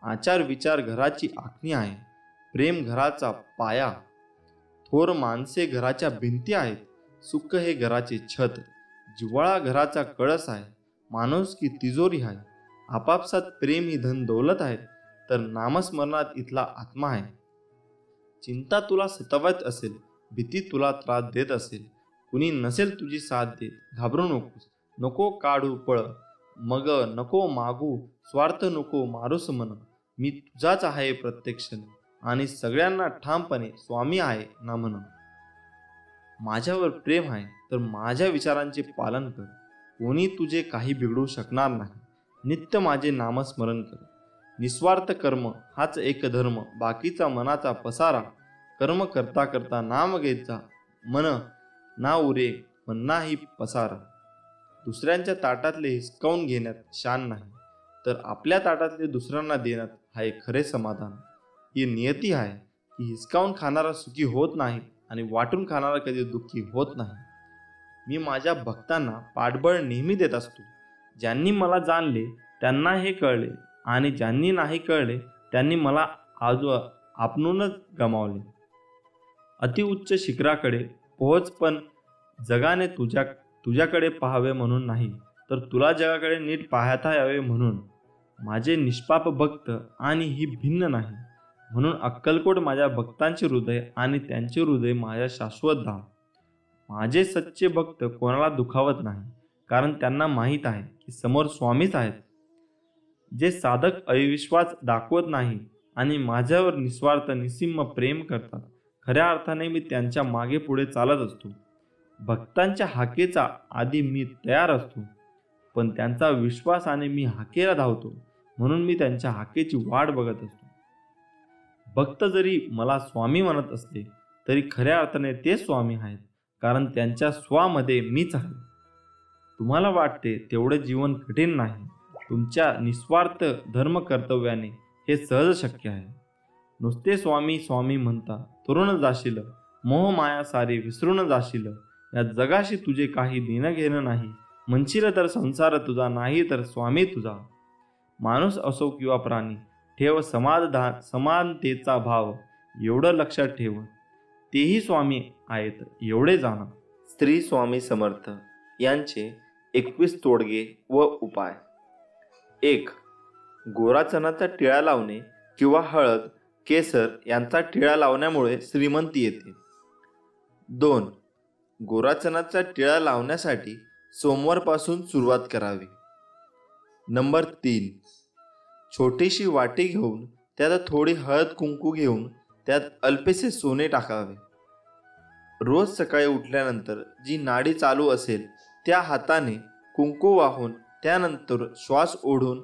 आचार विचार घराची आखणी आहे, प्रेम घराचा पाया. थोर माणसे घराच्या भिंती आहेत, सुख हे घराचे छत. जिव्हाळा घराचा कळस आहे, माणूस की तिजोरी आहे. आपापसात प्रेम ही धन दौलत आहे, तर नामस्मरणात इथला आत्मा आहे. चिंता तुला सतावत असेल, भीती तुला त्रास देत असेल, कुणी नसेल तुझी साथ देत, घाबरू नकोस. नको काढू पळ, मग नको मागू स्वार्थ, नको मारूस मन. मी तुझाच आहे प्रत्यक्ष आणि सगळ्यांना ठामपणे स्वामी आहे ना म्हण. माझ्यावर प्रेम आहे तर माझ्या विचारांचे पालन कर. कोणी तुझे काही बिघडू शकणार नाही. नित्य माझे नामस्मरण कर. निस्वार्थ कर्म हाच एक धर्म, बाकीचा मनाचा पसारा. कर्म करता करता नाम घेत जा, मन ना उरे मन्नाही पसारा. दुसऱ्यांच्या ताटातले हिसकावून घेण्यात शान नाही, तर आपल्या ताटातले दुसऱ्यांना देण्यात हा एक खरे समाधान. ही नियती आहे की हिसकावून खाणारा सुखी होत नाही आणि वाटून खाणारा कधी दुःखी होत नाही. मी माझ्या भक्तांना पाठबळ नेहमी देत असतो. ज्यांनी मला जाणले त्यांना हे कळले आणि ज्यांनी नाही कळले त्यांनी मला आपणूनच गमावले. अतिउच्च शिखराकडे पोहोच, पण जगाने तुझ्याकडे पाहावे म्हणून नाही, तर तुला जगाकडे नीट पाहता यावे म्हणून. माझे निष्पाप भक्त आणि ही भिन्न नाही, म्हणून अक्कलकोट माझ्या भक्तांचे हृदय आणि त्यांचे हृदय माझ्या शाश्वत धाम. माझे सच्चे भक्त कोणाला दुखावत नाही, कारण त्यांना माहीत आहे की समोर स्वामीच आहेत. जे साधक अविश्वास दाखवत नाही आणि माझ्यावर निस्वार्थ निस्सीम प्रेम करतात, खऱ्या अर्थाने मी त्यांच्या मागे पुढे चालत असतो. भक्तांच्या हाकेचा आधी मी तयार असतो, पण त्यांचा विश्वासाने मी हाकेला धावतो, म्हणून मी त्यांच्या हाकेची वाट बघत असतो. भक्त जरी मला स्वामी म्हणत असले तरी खऱ्या अर्थाने ते स्वामी आहेत, कारण त्यांच्या स्वामध्ये मीच आहे. तुम्हाला वाटते तेवढे जीवन कठीण नाही. तुमच्या निस्वार्थ धर्म कर्तव्याने हे सहज शक्य आहे. नुसते स्वामी स्वामी म्हणता तरुण जाशील, मोहमाया सारी विसरून जाशील. या जगाशी तुझे काही देणं घेणं नाही, म्हणशील तर संसार तुझा, नाही तर स्वामी तुझा. माणूस असो किंवा प्राणी, ठेव समानतेचा भाव. एवढं लक्षात ठेव, तेही स्वामी आहेत एवढे जाणा. श्री स्वामी समर्थ यांचे 21 तोडगे व उपाय. 1. गोरा चणाचा टिळा लावणे किंवा हळद, केसर यांचा टिळा लावण्यामुळे श्रीमंती येते. 2. गोरा चणाचा टिळा लावण्यासाठी सोमवारपासून सुरुवात करावी. नंबर 3. छोटीशी वाटी घेऊन त्यात थोडी हळद कुंकू घेऊन त्यात अल्पेसे सोने टाकावे. रोज सकाळी उठल्यानंतर जी नाडी चालू असेल त्या हाताने कुंकू वाहून, त्यानंतर श्वास ओढून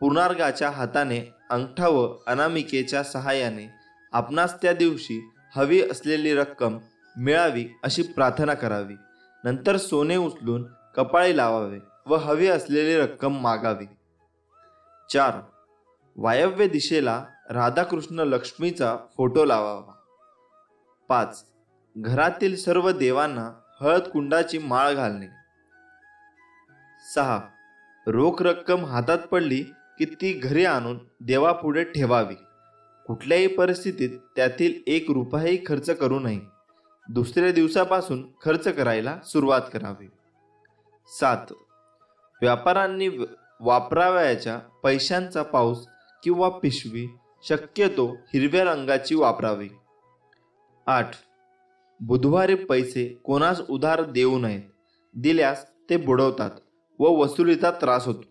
पुनर्गाच्या हाताने अंगठा व अनामिकेच्या सहाय्याने आपणास त्या दिवशी हवी असलेली रक्कम मिळावी अशी प्रार्थना करावी. नंतर सोने उचलून कपाळी लावावे व हवी असलेली रक्कम मागावी. 4. वायव्य दिशेला राधाकृष्ण लक्ष्मीचा फोटो लावावा. 5. घरातील सर्व देवांना हळद कुंडाची माळ घालणे. 6. रोख रक्कम हातात पडली की ती घरी आणून देवापुढे ठेवावी. कुठल्याही परिस्थितीत त्यातील 1 रुपयाही खर्च करू नये. दुसऱ्या दिवसापासून खर्च करायला सुरुवात करावी. 7. व्यापाऱ्यांनी वापरावयाच्या पैशांचा पाऊस किंवा पिशवी शक्यतो हिरव्या रंगाची वापरावी. 8. बुधवारी पैसे कोणास उधार देऊ नयेत. दिल्यास ते बुडवतात व वसुलीचा त्रास होतो.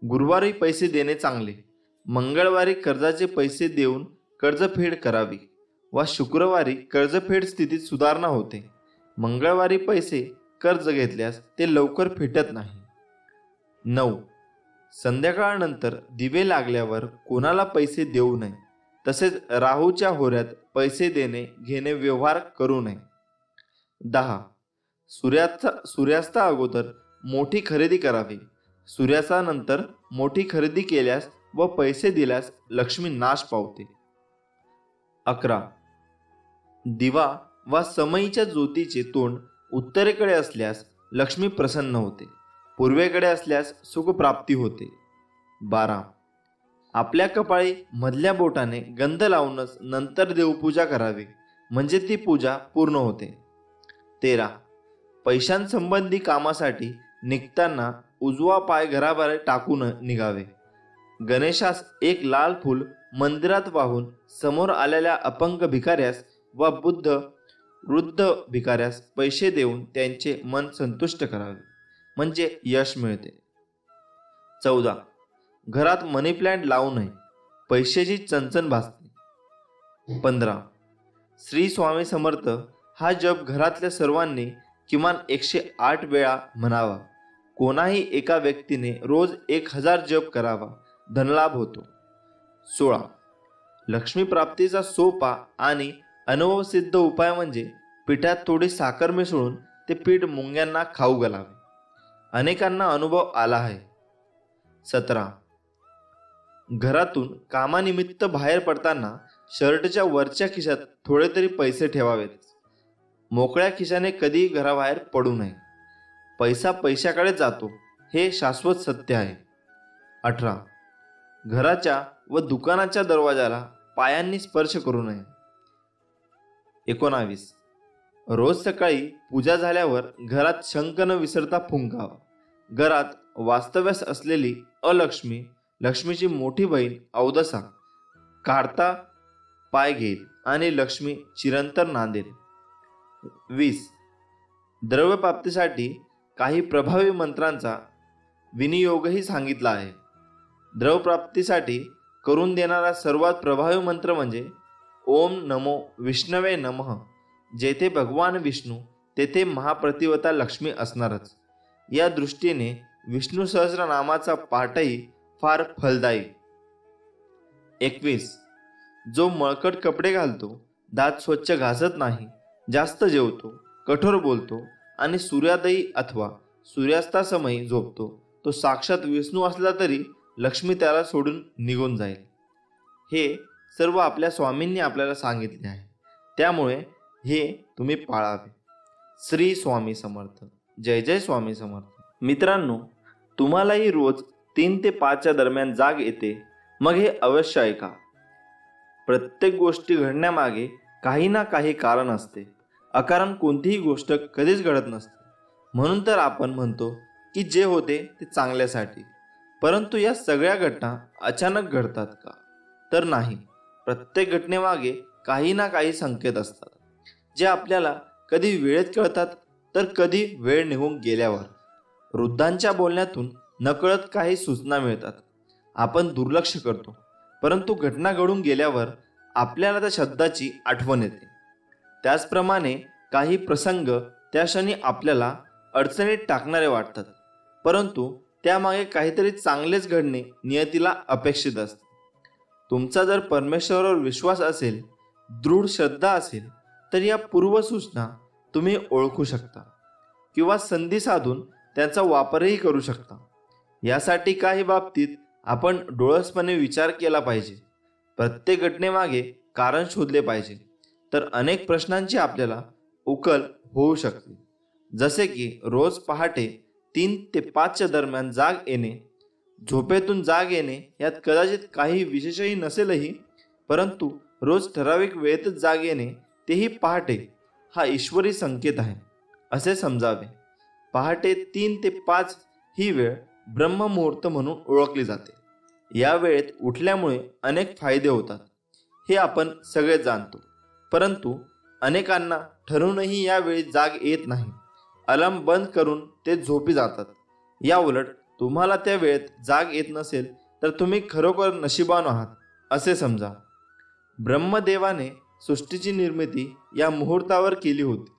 गुरुवारी पैसे देणे चांगले. मंगळवारी कर्जाचे पैसे देऊन कर्जफेड करावी व शुक्रवारी कर्जफेड स्थितीत सुधारणा होते. मंगळवारी पैसे कर्ज घेतल्यास ते लवकर फेटत नाही. 9. संध्याकाळनंतर दिवे लागल्यावर कोणाला पैसे देऊ नये. तसेच राहूच्या होऱ्यात पैसे देणे घेणे व्यवहार करू नये. 10. सूर्यास्ता अगोदर मोठी खरेदी करावी. सूर्यास्तानंतर मोठी खरेदी केल्यास व पैसे दिल्यास लक्ष्मी नाश पावते. 11. दिवा वा समईच्या ज्योतीचे तोंड उत्तरेकडे असल्यास लक्ष्मी प्रसन्न होते. पूर्वेकडे असल्यास सुखप्राप्ती होते. 12. आपल्या कपाळी मधल्या बोटाने गंध लावूनच नंतर देवपूजा करावी, म्हणजे ती पूजा पूर्ण होते. 13. पैशांसंबंधी कामासाठी निघताना उजवा पाय घराबाहेर टाकून निघावे. गणेशास 1 लाल फूल मंदिरात वाहून समोर आलेल्या अपंग भिकाऱ्यास व वृद्ध भिकाऱ्यास पैसे देऊन त्यांचे मन संतुष्ट करावे, म्हणजे यश मिळते. 14. घरात मनी प्लांट लावू नये, पैशाची चणचण भासते. 15. श्री स्वामी समर्थ हा जप घरातल्या सर्वांनी किमान 108 वेळा म्हणावा. कोणाही एका व्यक्तीने रोज 1000 जप करावा, धनलाभ होतो. 16. लक्ष्मी प्राप्तीचा सोपा आणि अनुभवसिद्ध उपाय म्हणजे पिठात थोडी साखर मिसळून ते पीठ मुंग्यांना खाऊ घालावे. अनेकांना अनुभव आला आहे. 17. घरातून कामानिमित्त बाहेर पडताना शर्टच्या वरच्या खिशात थोडे तरी पैसे ठेवावेत. मोकळ्या खिशाने कधी घराबाहेर पडू नये. पैसा पैशाकडे जातो हे शाश्वत सत्य आहे. 18. घराच्या व दुकानाच्या दरवाजाला पायांनी स्पर्श करू नये. 19. रोज सकाळी पूजा झाल्यावर घरात शंख न विसरता फुंकावा. घरात वास्तव्यास असलेली अलक्ष्मी, लक्ष्मीची मोठी बहीण अवदसा काढता पाय घेईल आणि लक्ष्मी चिरंतर नांदेल. 20. द्रव्यप्राप्तीसाठी काही प्रभावी मंत्रांचा विनियोगही सांगितला आहे. द्रव्यप्राप्तीसाठी करून देणारा सर्वात प्रभावी मंत्र म्हणजे ओम नमो विष्णवे नमः. जेथे भगवान विष्णू तेथे महाप्रतिवता लक्ष्मी असणारच. या दृष्टीने विष्णू सहस्रनामाचा पाठही फार फलदायी. 21. जो मळकट कपडे घालतो, दात स्वच्छ घासत नाही, जास्त जेवतो, कठोर बोलतो आणि सूर्योदयी अथवा सूर्यास्तासमयी झोपतो, तो साक्षात विष्णू असला तरी लक्ष्मी त्याला सोडून निघून जाईल. हे सर्व आपल्या स्वामींनी आपल्याला सांगितले आहे. त्यामुळे हे तुम्ही पाळावे. श्री स्वामी समर्थ. जय जय स्वामी समर्थ. मित्रांनो, तुम्हालाही रोज 3 ते 5च्या दरम्यान जाग येते. मग हे अवश्य ऐका. प्रत्येक गोष्टी घडण्यामागे काही ना काही कारण असते. अकारण कोणतीही गोष्ट कधीच घडत नसते. म्हणून तर आपण म्हणतो की जे होते ते चांगल्यासाठी. परंतु या सगळ्या घटना अचानक घडतात का? तर नाही. प्रत्येक घटनेमागे काही ना काही संकेत असतात, जे आपल्याला कधी वेळेत कळतात तर कधी वेळ निघून गेल्यावर. वृद्धांच्या बोलण्यातून नकळत काही सूचना मिळतात. आपण दुर्लक्ष करतो, परंतु घटना घडून गेल्यावर आपल्याला त्या शब्दाची आठवण येते. त्याचप्रमाणे काही प्रसंग त्या क्षणी आपल्याला अडचणीत टाकणारे वाटतात, परंतु त्यामागे काहीतरी चांगलेच घडणे नियतीला अपेक्षित असते. तुमचा जर परमेश्वरावर विश्वास असेल, दृढ श्रद्धा असेल, तर या पूर्वसूचना तुम्ही ओळखू शकता किंवा संधी साधून त्यांचा वापरही करू शकता. यासाठी काही बाबतीत आपण डोळसपणे विचार केला पाहिजे. प्रत्येक घटनेमागे कारण शोधले पाहिजे, तर अनेक प्रश्नांची आपल्याला उकल होऊ शकते. जसे की रोज पहाटे 3 ते 5च्या दरम्यान जाग येणे, झोपेतून जाग येणे. यात कदाचित काही विशेषही नसेलही, परंतु रोज ठराविक वेळेतच जाग येणे, तेही पहाटे, हा ईश्वरी संकेत आहे असे समजावे. पहाटे 3 ते 5 ही वेळ ब्रह्ममुहूर्त म्हणून ओळखली जाते. या वेळेत उठल्यामुळे अनेक फायदे होतात, हे आपण सगळे जाणतो. परंतु अनेकांना ठरूनही या वेळी जाग येत नाही. अलार्म बंद करून ते झोपी जातात. या उलट तुम्हाला त्या वेळेत जाग येत नसेल तर तुम्ही खरोखर नशिबान आहात असे समजा. ब्रह्मदेवाने सृष्टीची निर्मिती या मुहूर्तावर केली होती,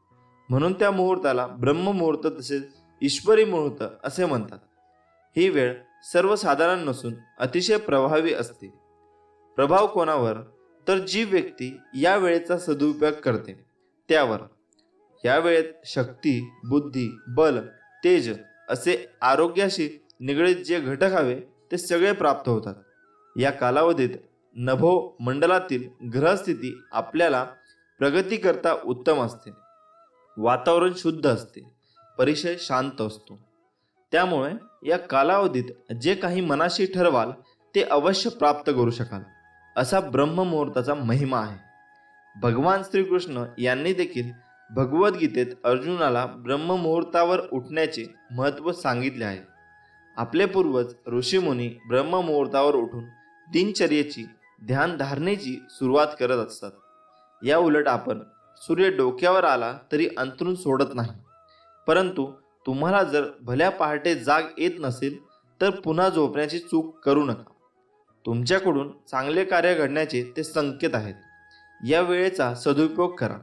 म्हणून त्या मुहूर्ताला ब्रह्ममुहूर्त तसेच ईश्वरी मुहूर्त असे म्हणतात. ही वेळ सर्वसाधारण नसून अतिशय प्रभावी असते. प्रभाव कोणावर? तर जी व्यक्ती या वेळेचा सदुपयोग करते त्यावर. या वेळेत शक्ती, बुद्धी, बल, तेज असे आरोग्याशी निगडीत जे घटक हवे ते सगळे प्राप्त होतात. या कालावधीत नभो मंडलातील ग्रहस्थिती आपल्याला प्रगती करता उत्तम असते. वातावरण शुद्ध असते, परिसर शांत असतो. त्यामुळे या कालावधीत जे काही मनाशी ठरवाल ते अवश्य प्राप्त करू शकाल, असा ब्रह्ममुहूर्ताचा महिमा आहे. भगवान श्रीकृष्ण यांनी देखील भगवद्गीतेत अर्जुनाला ब्रह्ममुहूर्तावर उठण्याचे महत्त्व सांगितले आहे. आपले पूर्वज ऋषीमुनी ब्रह्ममुहूर्तावर उठून दिनचर्येची, ध्यानधारणेची सुरुवात करत असतात. या उलट आपण सूर्य डोक्यावर आला तरी अंथरूण सोडत नाही. परंतु तुम्हाला जर भल्या पहाटे जाग येत नसेल तर पुन्हा झोपण्याची चूक करू नका. तुमच्याकडून चांगले कार्य घडण्याचे ते संकेत आहेत. या वेळेचा सदुपयोग करा,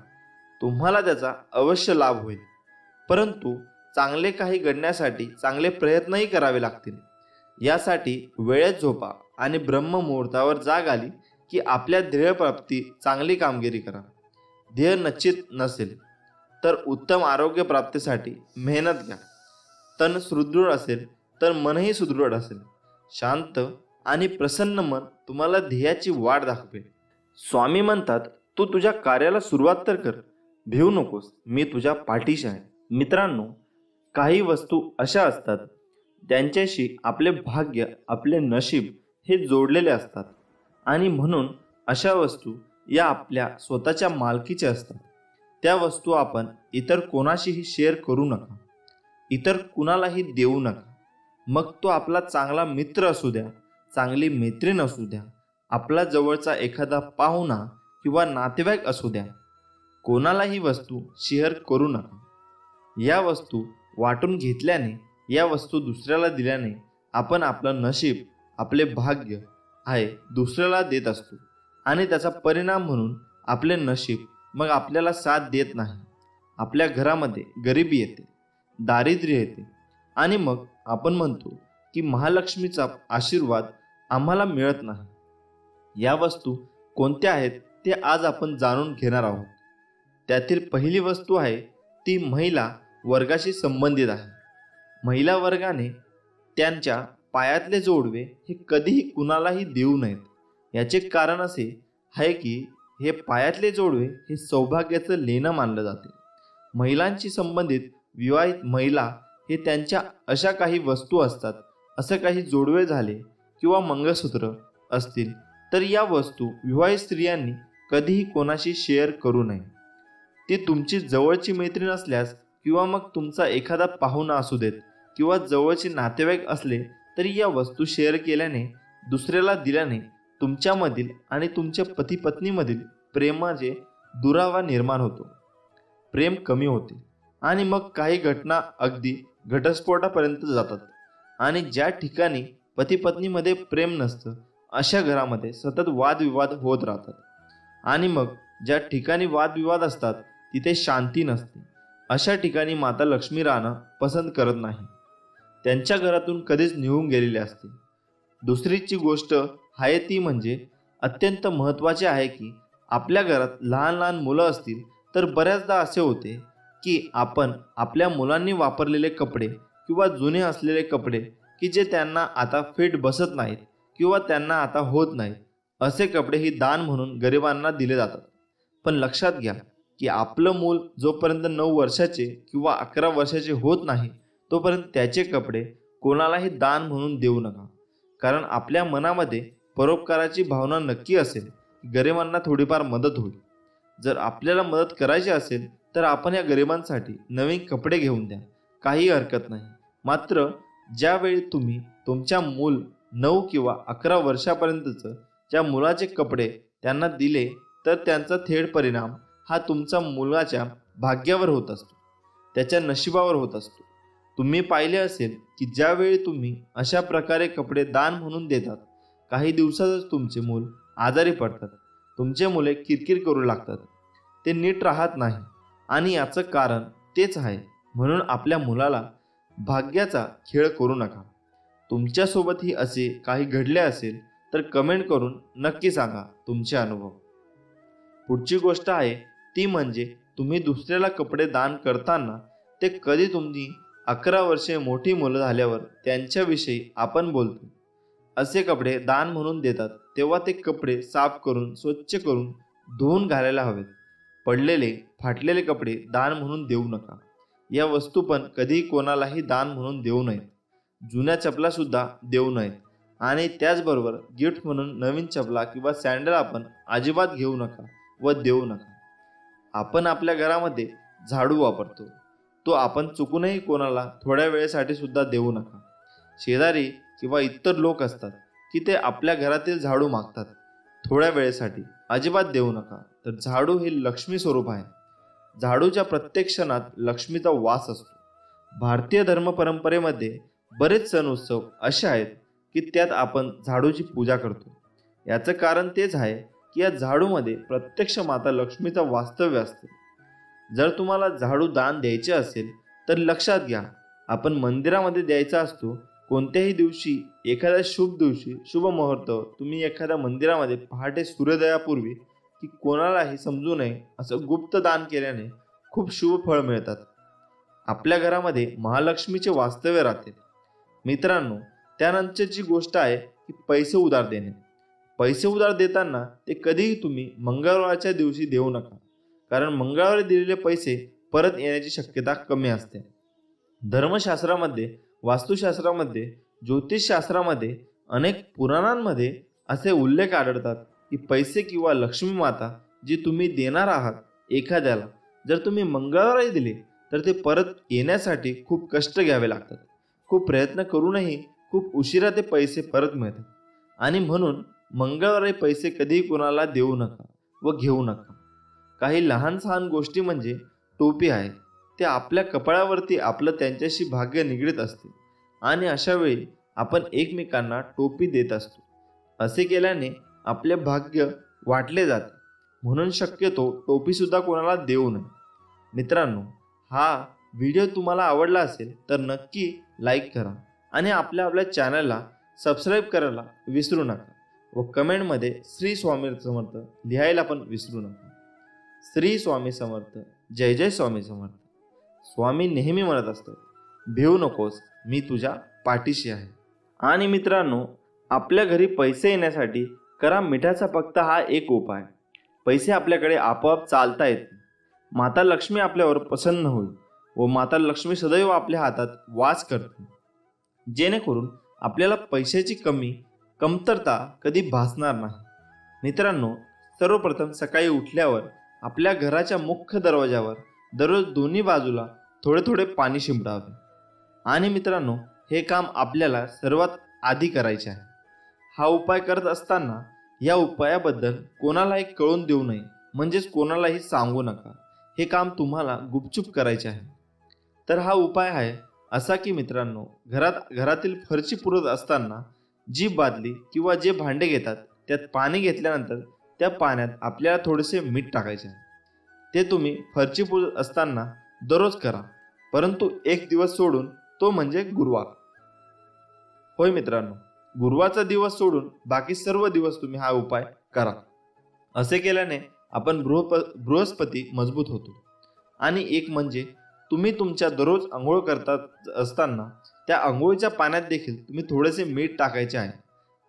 तुम्हाला त्याचा अवश्य लाभ होईल. परंतु चांगले काही घडण्यासाठी चांगले प्रयत्नही करावे लागतील. यासाठी वेळेत झोपा आणि ब्रह्ममुहूर्तावर जाग आली की आपल्या ध्येयप्राप्ती चांगली कामगिरी करा. ध्येय निश्चित नसेल तर उत्तम आरोग्य प्राप्तीसाठी मेहनत घ्या. तन सुदृढ असेल तर मनही सुदृढ असेल. शांत आणि प्रसन्न मन तुम्हाला ध्येयाची वाट दाखवेल. स्वामी म्हणतात, तू तुझ्या कार्याला सुरुवात तर कर, भिवू नकोस, मी तुझ्या पाठीशी आहे. मित्रांनो, काही वस्तू अशा असतात त्यांच्याशी आपले भाग्य, आपले नशीब हे जोडलेले असतात आणि म्हणून अशा वस्तू या आपल्या स्वतःच्या मालकीच्या असतात. त्या वस्तू आपण इतर कोणाशीही शेअर करू नका, इतर कुणालाही देऊ नका. मग तो आपला चांगला मित्र असू द्या, चांगली मैत्रीण असू द्या, आपला जवळचा एखादा पाहुणा किंवा नातेवाईक असू द्या. कोणालाही वस्तू शेअर करू नका. या वस्तू वाटून घेतल्याने, या वस्तू दुसऱ्याला दिल्याने आपण आपलं नशीब, आपले भाग्य आहे दुसऱ्याला देत असतो आणि त्याचा परिणाम म्हणून आपले नशीब मग आपल्याला साथ देत नाही. आपल्या घरामध्ये गरिबी येते, दारिद्र्य येते आणि मग आपण म्हणतो की महालक्ष्मीचा आशीर्वाद आम्हाला मिळत नाही. या वस्तू कोणत्या आहेत ते आज आपण जाणून घेणार आहोत. त्यातील पहिली वस्तू आहे ती महिला वर्गाशी संबंधित आहे. महिला वर्गाने त्यांच्या पायातले जोडवे हे कधीही कुणालाही देऊ नयेत. याचे कारण असे आहे की हे पायातले जोडवे हे सौभाग्याचं लेणं मानलं जाते. महिलांशी संबंधित विवाहित महिला हे त्यांच्या अशा काही वस्तू असतात, असं काही जोडवे झाले किंवा मंगळसूत्र असतील तर या वस्तू विवाहित स्त्रियांनी कधीही कोणाशी शेअर करू नये. ती तुमची जवळची मैत्रीण असल्यास किंवा मग तुमचा एखादा पाहुणा असू देत किंवा जवळचे नातेवाईक असले तरी या वस्तू शेअर केल्याने, दुसऱ्याला दिल्याने तुमच्यामधील आणि तुमच्या पती पत्नीमधील प्रेमाचे दुरावा निर्माण होतो, प्रेम कमी होते आणि मग काही घटना अगदी घटस्फोटापर्यंत जातात. आणि ज्या ठिकाणी पती पत्नीमध्ये प्रेम नसतं अशा घरामध्ये सतत वादविवाद होत राहतात. आणि मग ज्या ठिकाणी वादविवाद असतात तिथे शांती नसते. अशा ठिकाणी माता लक्ष्मी राहणं पसंत करत नाही, त्यांच्या घरातून कधीच निघून गेलेले असते. दुसरीची गोष्ट आहे ती म्हणजे अत्यंत महत्त्वाचे आहे की आपल्या घरात लहान लहान मुलं असतील तर बऱ्याचदा असे होते की आपण आपल्या मुलांनी वापरलेले कपडे किंवा जुने असलेले कपडे की जे त्यांना आता फिट बसत नाहीत किंवा त्यांना आता होत नाहीत, असे कपडे ही दान म्हणून गरिबांना दिले जातात. पण लक्षात घ्या की आपलं मूल जोपर्यंत 9 वर्षाचे किंवा 11 वर्षाचे होत नाही तोपर्यंत त्याचे कपडे कोणालाही दान म्हणून देऊ नका. कारण आपल्या मनामध्ये परोपकाराची भावना नक्की असेल, गरिबांना थोडीफार मदत होईल. जर आपल्याला मदत करायची असेल तर आपण या गरिबांसाठी नवीन कपडे घेऊन द्या, काही हरकत नाही. मात्र ज्यावेळी तुम्ही तुमच्या मूल 9 किंवा 11 वर्षापर्यंतचं ज्या मुलाचे कपडे त्यांना दिले तर त्यांचा थेट परिणाम हा तुमच्या मुलाच्या भाग्यावर होत असतो, त्याच्या नशिबावर होत असतो. तुम्ही पाहिले असेल की ज्यावेळी तुम्ही अशा प्रकारे कपडे दान म्हणून देतात, काही दिवसातच तुमचे मूल आजारी पडतात, तुमचे मुले किरकिर करू लागतात, ते नीट राहत नाही आणि याचं कारण तेच आहे. म्हणून आपल्या मुलाला भाग्याचा खेळ करू नका. तुमच्यासोबतही असे काही घडले असेल तर कमेंट करून नक्की सांगा तुमचे अनुभव. पुढची गोष्ट आहे ती म्हणजे तुम्ही दुसऱ्याला कपडे दान करताना ते कधी तुम्ही 11 वर्षे मोठी मुलं झाल्यावर त्यांच्याविषयी आपण बोलतो असे कपडे दान म्हणून देतात तेव्हा ते कपडे साफ करून स्वच्छ करून धुवून घालायला हवेत. पडलेले फाटलेले कपडे दान म्हणून देऊ नका. या वस्तू पण कधीही कोणालाही दान म्हणून देऊ नयेत. जुन्या चपलासुद्धा देऊ नयेत आणि त्याचबरोबर गिफ्ट म्हणून नवीन चपला किंवा सँडल आपण अजिबात घेऊ नका व देऊ नका. आपण आपल्या घरामध्ये झाडू वापरतो, तो आपण चुकूनही कोणाला थोड्या वेळेसाठी सुद्धा देऊ नका. शेजारी किंवा इतर लोक असतात की ते आपल्या घरातील झाडू मागतात थोड्या वेळेसाठी, अजिबात देऊ नका. तर झाडू हे लक्ष्मी स्वरूप आहे. झाडूच्या प्रत्येक क्षणात लक्ष्मीचा वास असतो. भारतीय धर्म परंपरेमध्ये बरेच सण उत्सव असे आहेत की त्यात आपण झाडूची पूजा करतो. याचं कारण तेच आहे की या झाडूमध्ये प्रत्यक्ष माता लक्ष्मीचा वास्तव्य असते. जर तुम्हाला झाडू दान द्यायचे असेल तर लक्षात घ्या, आपण मंदिरामध्ये द्यायचा असतो. कोणत्याही दिवशी, एखाद्या शुभ दिवशी, शुभ मुहूर्त तुम्ही एखाद्या मंदिरामध्ये पहाटे सूर्योदयापूर्वी की कोणालाही समजू नये असं गुप्त दान केल्याने खूप शुभ फळ मिळतात. आपल्या घरामध्ये महालक्ष्मीचे वास्तव्य राहते. मित्रांनो, त्यानंतरची गोष्ट आहे की पैसे उधार देणे. पैसे उधार देताना ते कधीही तुम्ही मंगळवारच्या दिवशी देऊ नका, कारण मंगळवारी दिलेले पैसे परत येण्याची शक्यता कमी असते. धर्मशास्त्रामध्ये, वास्तुशास्त्रामध्ये, ज्योतिषशास्त्रामध्ये अनेक पुराणांमध्ये असे उल्लेख आढळतात की पैसे किंवा लक्ष्मी माता जी तुम्ही देणार आहात एखाद्याला, जर तुम्ही मंगळवारी दिले तर ते परत येण्यासाठी खूप कष्ट घ्यावे लागतात. खूप प्रयत्न करूनही खूप उशिरा ते पैसे परत मिळतात. आणि म्हणून मंगळवारी पैसे कधीही कोणाला देऊ नका व घेऊ नका. काही लहान सहान गोष्टी म्हणजे टोपी आहे, ते आपल्या कपाळावरती आपलं त्यांच्याशी भाग्य निगडीत असते आणि अशा वेळी आपण एकमेकांना टोपी देत असतो. असे केल्याने आपले भाग्य वाटले जाते. म्हणून शक्यतो टोपीसुद्धा कोणाला देऊ नये. मित्रांनो, हा व्हिडिओ तुम्हाला आवडला असेल तर नक्की लाईक करा आणि आपल्या चॅनलला सबस्क्राईब करायला विसरू नका व कमेंटमध्ये श्री स्वामी समर्थ लिहायला पण विसरू नका. श्री स्वामी समर्थ. जय जय स्वामी समर्थ. स्वामी नेहमी म्हणत असतात, भिवू नकोस, मी तुझ्या पाठीशी आहे. आणि मित्रांनो, आपल्या घरी पैसे येण्यासाठी करा मिठाचा फक्त हा एक उपाय. पैसे आपल्याकडे आपोआप चालता येतील. माता लक्ष्मी आपल्यावर प्रसन्न होईल व माता लक्ष्मी सदैव आपल्या हातात वास करते, जेणेकरून आपल्याला पैशाची कमतरता कधी भासणार नाही. मित्रांनो, सर्वप्रथम सकाळी उठल्यावर आपल्या घराच्या मुख्य दरवाजावर दररोज दोन्ही बाजूला थोडे थोडे पाणी शिंपडावे. आणि मित्रांनो, हे काम आपल्याला सर्वात आधी करायचे आहे. हा उपाय करत असताना या उपायाबद्दल कोणालाही कळून देऊ नये, म्हणजेच कोणालाही सांगू नका. हे काम तुम्हाला गुपचूप करायचे आहे. तर हा उपाय आहे असा की मित्रांनो, घरातील फरशी पुरत असताना जी बादली किंवा जे भांडे घेतात त्यात पाणी घेतल्यानंतर त्या पाण्यात आपल्याला थोडेसे मीठ टाकायचे आहे. ते तुम्ही फरशी पुरत असताना दररोज करा, परंतु एक दिवस सोडून, तो म्हणजे गुरुवार. होय मित्रांनो, गुरुवारचा दिवस सोडून बाकी सर्व दिवस तुम्ही हा उपाय करा. असे केल्याने आपण बृहस्पती मजबूत होतो. आणि एक म्हणजे तुम्ही तुमच्या दररोज आंघोळ करत असताना त्या आंघोळीच्या पाण्यात देखील तुम्ही थोडेसे मीठ टाकायचे आहे.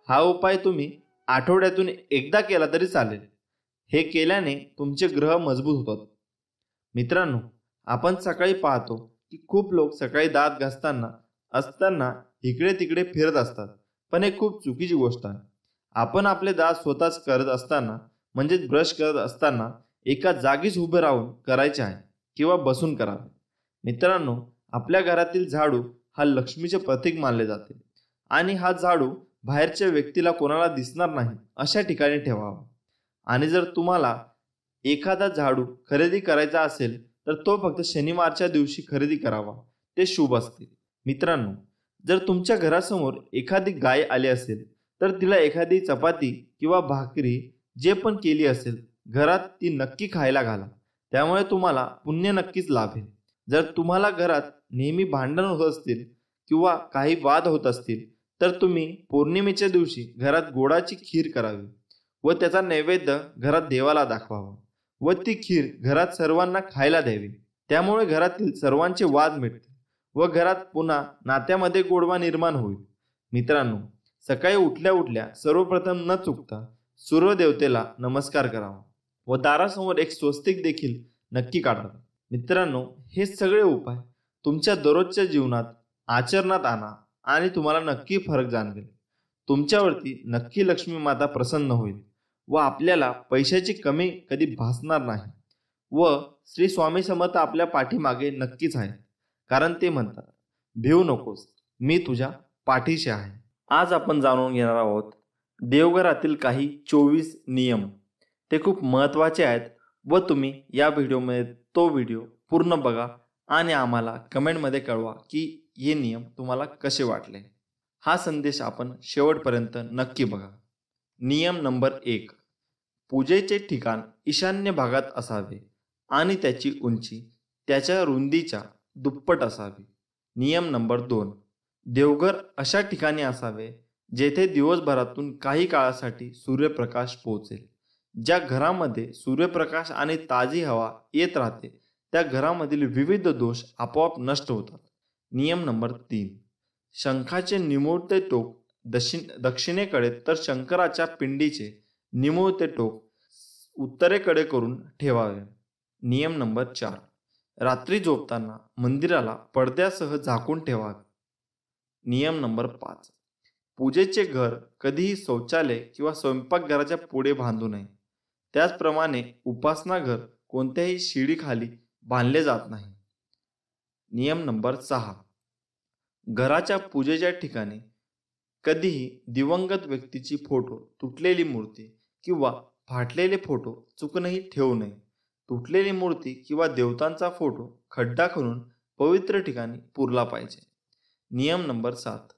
हा उपाय तुम्ही आठवड्यातून एकदा केला तरी चालेल. हे केल्याने तुमचे ग्रह मजबूत होतात. मित्रांनो, आपण सकाळी पाहतो की खूप लोक सकाळी दात घासताना इकडे तिकडे फिरत असतात, पण हे खूप चुकीची गोष्ट आहे. आपण आपले दात स्वतःच करत असताना, म्हणजेच ब्रश करत असताना एका जागीच उभे राहून करायचे आहे किंवा बसून करावे. मित्रांनो, आपल्या घरातील झाडू हा लक्ष्मीचे प्रतीक मानले जाते आणि हा झाडू बाहेरच्या व्यक्तीला कोणाला दिसणार नाही अशा ठिकाणी ठेवावा. आणि जर तुम्हाला एखादा झाडू खरेदी करायचा असेल तर तो फक्त शनिवारच्या दिवशी खरेदी करावा, ते शुभ असते. मित्रांनो, जर तुमच्या घरासमोर एखादी गाय आली असेल तर तिला एखादी चपाती किंवा भाकरी जे पण केली असेल घरात ती नक्की खायला घाला. त्यामुळे तुम्हाला पुण्य नक्कीच लाभेल. जर तुम्हाला घरात नेहमी भांडण होत असतील किंवा काही वाद होत असतील तर तुम्ही पौर्णिमेच्या दिवशी घरात गोडाची खीर करावी व त्याचा नैवेद्य घरात देवाला दाखवावा व ती खीर घरात सर्वांना खायला द्यावी. त्यामुळे घरातील सर्वांचे वाद मिटतील व घरात पुन्हा नात्यामध्ये गोडवा निर्माण होईल. मित्रांनो, सकाळी उठल्या उठल्या सर्वप्रथम न चुकता सूर्यदेवतेला नमस्कार करावा व दारासमोर एक स्वस्तिक देखील नक्की काढावे. मित्रांनो, हे सगळे उपाय तुमच्या दररोजच्या जीवनात आचरणात आणा आणि तुम्हाला नक्की फरक जाणवेल. तुमच्यावरती नक्की लक्ष्मी माता प्रसन्न होईल व आपल्याला पैशाची कमी कधी भासणार नाही. व श्री स्वामी समर्थ आपल्या पाठीमागे नक्कीच आहे, कारण ते म्हणतात, भिवू नकोस, मी तुझ्या पाठीशी आहे. आज आपण जाणून घेणार आहोत देवघरातील काही 24 नियम. ते खूप महत्त्वाचे आहेत व तुम्ही या व्हिडिओमध्ये तो व्हिडिओ पूर्ण बघा आणि आम्हाला कमेंटमध्ये कळवा की हे नियम तुम्हाला कसे वाटले. हा संदेश आपण शेवटपर्यंत नक्की बघा. नियम नंबर 1, पूजेचे ठिकाण ईशान्य भागात असावे आणि त्याची उंची त्याच्या रुंदीच्या दुप्पट असावी. नियम नंबर 2, देवघर अशा ठिकाणी असावे जेथे दिवसभरातून काही काळासाठी सूर्यप्रकाश पोहोचेल. ज्या घरामध्ये सूर्यप्रकाश आणि ताजी हवा येत राहते त्या घरामधील विविध दोष आपोआप नष्ट होतात. नियम नंबर 3, शंखाचे निमुळते टोक दक्षिणेकडे तर शंकराच्या पिंडीचे निमुळते टोक उत्तरेकडे करून ठेवावे. नियम नंबर 4, रात्री झोपताना मंदिराला पडद्यासह झाकून ठेवावे. नियम नंबर 5, पूजेचे घर कधीही शौचालय किंवा स्वयंपाकघराच्या पुढे बांधू नये. त्याचप्रमाणे उपासना घर कोणत्याही शिडीखाली बांधले जात नाही. नियम नंबर 6. घराच्या पूजेच्या ठिकाणी कधीही दिवंगत व्यक्तीची फोटो, तुटलेली मूर्ती किंवा फाटलेले फोटो चुकूनही ठेवू नये. तुटलेली मूर्ती किंवा देवतांचा फोटो खड्डा खणून पवित्र ठिकाणी पुरला पाहिजे. नियम नंबर 7.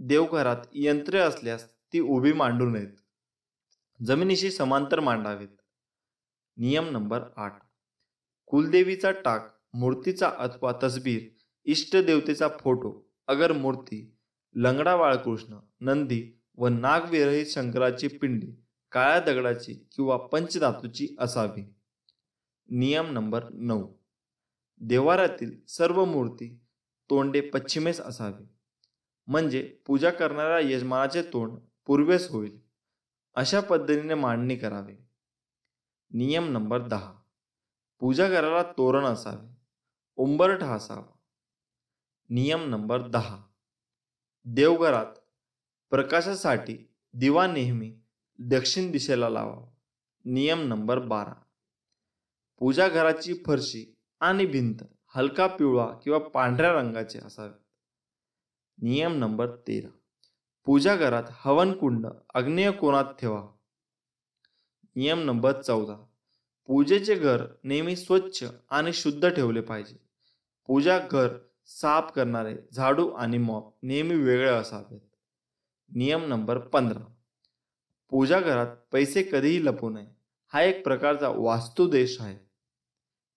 देवघरात यंत्रे असल्यास ती उभी मांडू नयेत. जमिनीशी समांतर मांडावेत. नियम नंबर 8. कुलदेवीचा टाक, मूर्तीचा अथवा तसबीर, इष्टदेवतेचा फोटो अगर मूर्ती, लंगडा बाळकृष्ण, नंदी व नागविरहित शंकराची पिंडी काळ्या दगडाची किंवा पंचधातूची असावी. नियम नंबर 9. देवारातील सर्व मूर्ती तोंडे पश्चिमेस असावे, म्हणजे पूजा करणाऱ्या यजमानाचे तोंड पूर्वेस होईल. अशा पद्धतीने मांडणी करावी. नियम नंबर 10. पूजा घराला तोरण असावे, उंबरठा असावा. नियम नंबर 10. देवघरात प्रकाशासाठी दिवा नेहमी दक्षिण दिशेला लावावा. नियम नंबर 12. पूजा घराची फरशी आणि भिंत हलका पिवळा किंवा पांढऱ्या रंगाचे असावे. नियम नंबर 13. पूजा घरात हवनकुंड आग्नेय कोनात ठेवा. नियम नंबर 14. पूजेचे घर नेहमी स्वच्छ आणि शुद्ध ठेवले पाहिजे. पूजा घर साफ करणारे झाडू आणि मॉप नेहमी वेगळे असावेत. नियम नंबर 15. पूजा घरात पैसे कधीही लपवू नये. हा एक प्रकारचा वास्तुदोष आहे.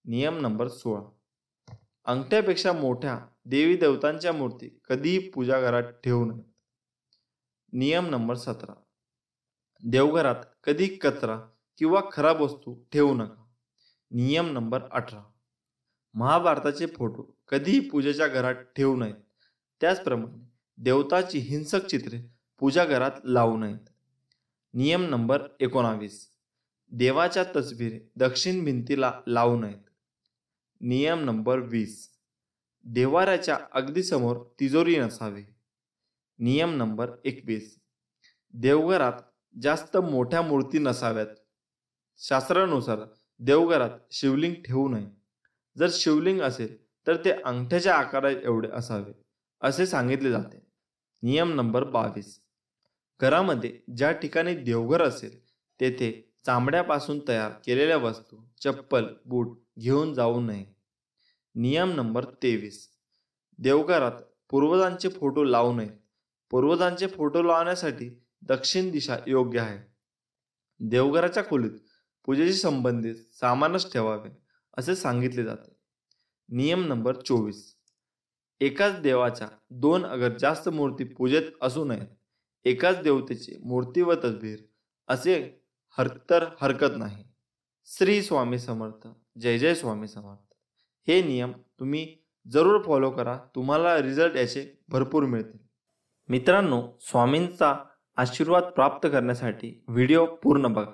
नियम नंबर 16. अंगठ्यापेक्षा मोठ्या देवी देवतांच्या मूर्ती कधीही पूजा घरात ठेवू नयेत. नियम नंबर 17. देवघरात कधी कचरा किंवा खराब वस्तू ठेवू नका. नियम नंबर 18. महाभारताचे फोटो कधीही पूजेच्या घरात ठेवू नयेत. त्याचप्रमाणे देवताची हिंसक चित्रे पूजा घरात लावू नयेत. नियम नंबर 19. देवाच्या तसबिरी दक्षिण भिंतीला लावू नयेत. नियम नंबर 20. देवाऱ्याच्या अगदी समोर तिजोरी नसावी. नियम नंबर 21. देवघरात जास्त मोठ्या मूर्ती नसाव्यात. शास्त्रानुसार देवघरात शिवलिंग ठेवू नये. जर शिवलिंग असेल तर ते अंगठ्याच्या आकारा एवढे असावे असे सांगितले जाते. नियम नंबर 22. घरामध्ये ज्या ठिकाणी देवघर असेल तेथे चामड्यापासून तयार केलेल्या वस्तू, चप्पल, बूट घेऊन जाऊ नये. नियम नंबर 23. देवघरात पूर्वजांचे फोटो लावू नयेत. पूर्वजांचे फोटो लावण्यासाठी दक्षिण दिशा योग्य आहे. देवघराच्या खोलीत पूजेशी संबंधित सामानच ठेवावे असे सांगितले जाते. नियम नंबर 24. एकाच देवाच्या 2 अगर जास्त मूर्ती पूजेत असू नयेत. एकाच देवतेची मूर्ती व तसबीर असे तर हरकत नाही. श्री स्वामी समर्थ. जय जय स्वामी समर्थ. हे नियम तुम्ही जरूर फॉलो करा. तुम्हाला रिझल्ट याचे भरपूर मिळतील. मित्रांनो, स्वामींचा आशीर्वाद प्राप्त करण्यासाठी व्हिडिओ पूर्ण बघा.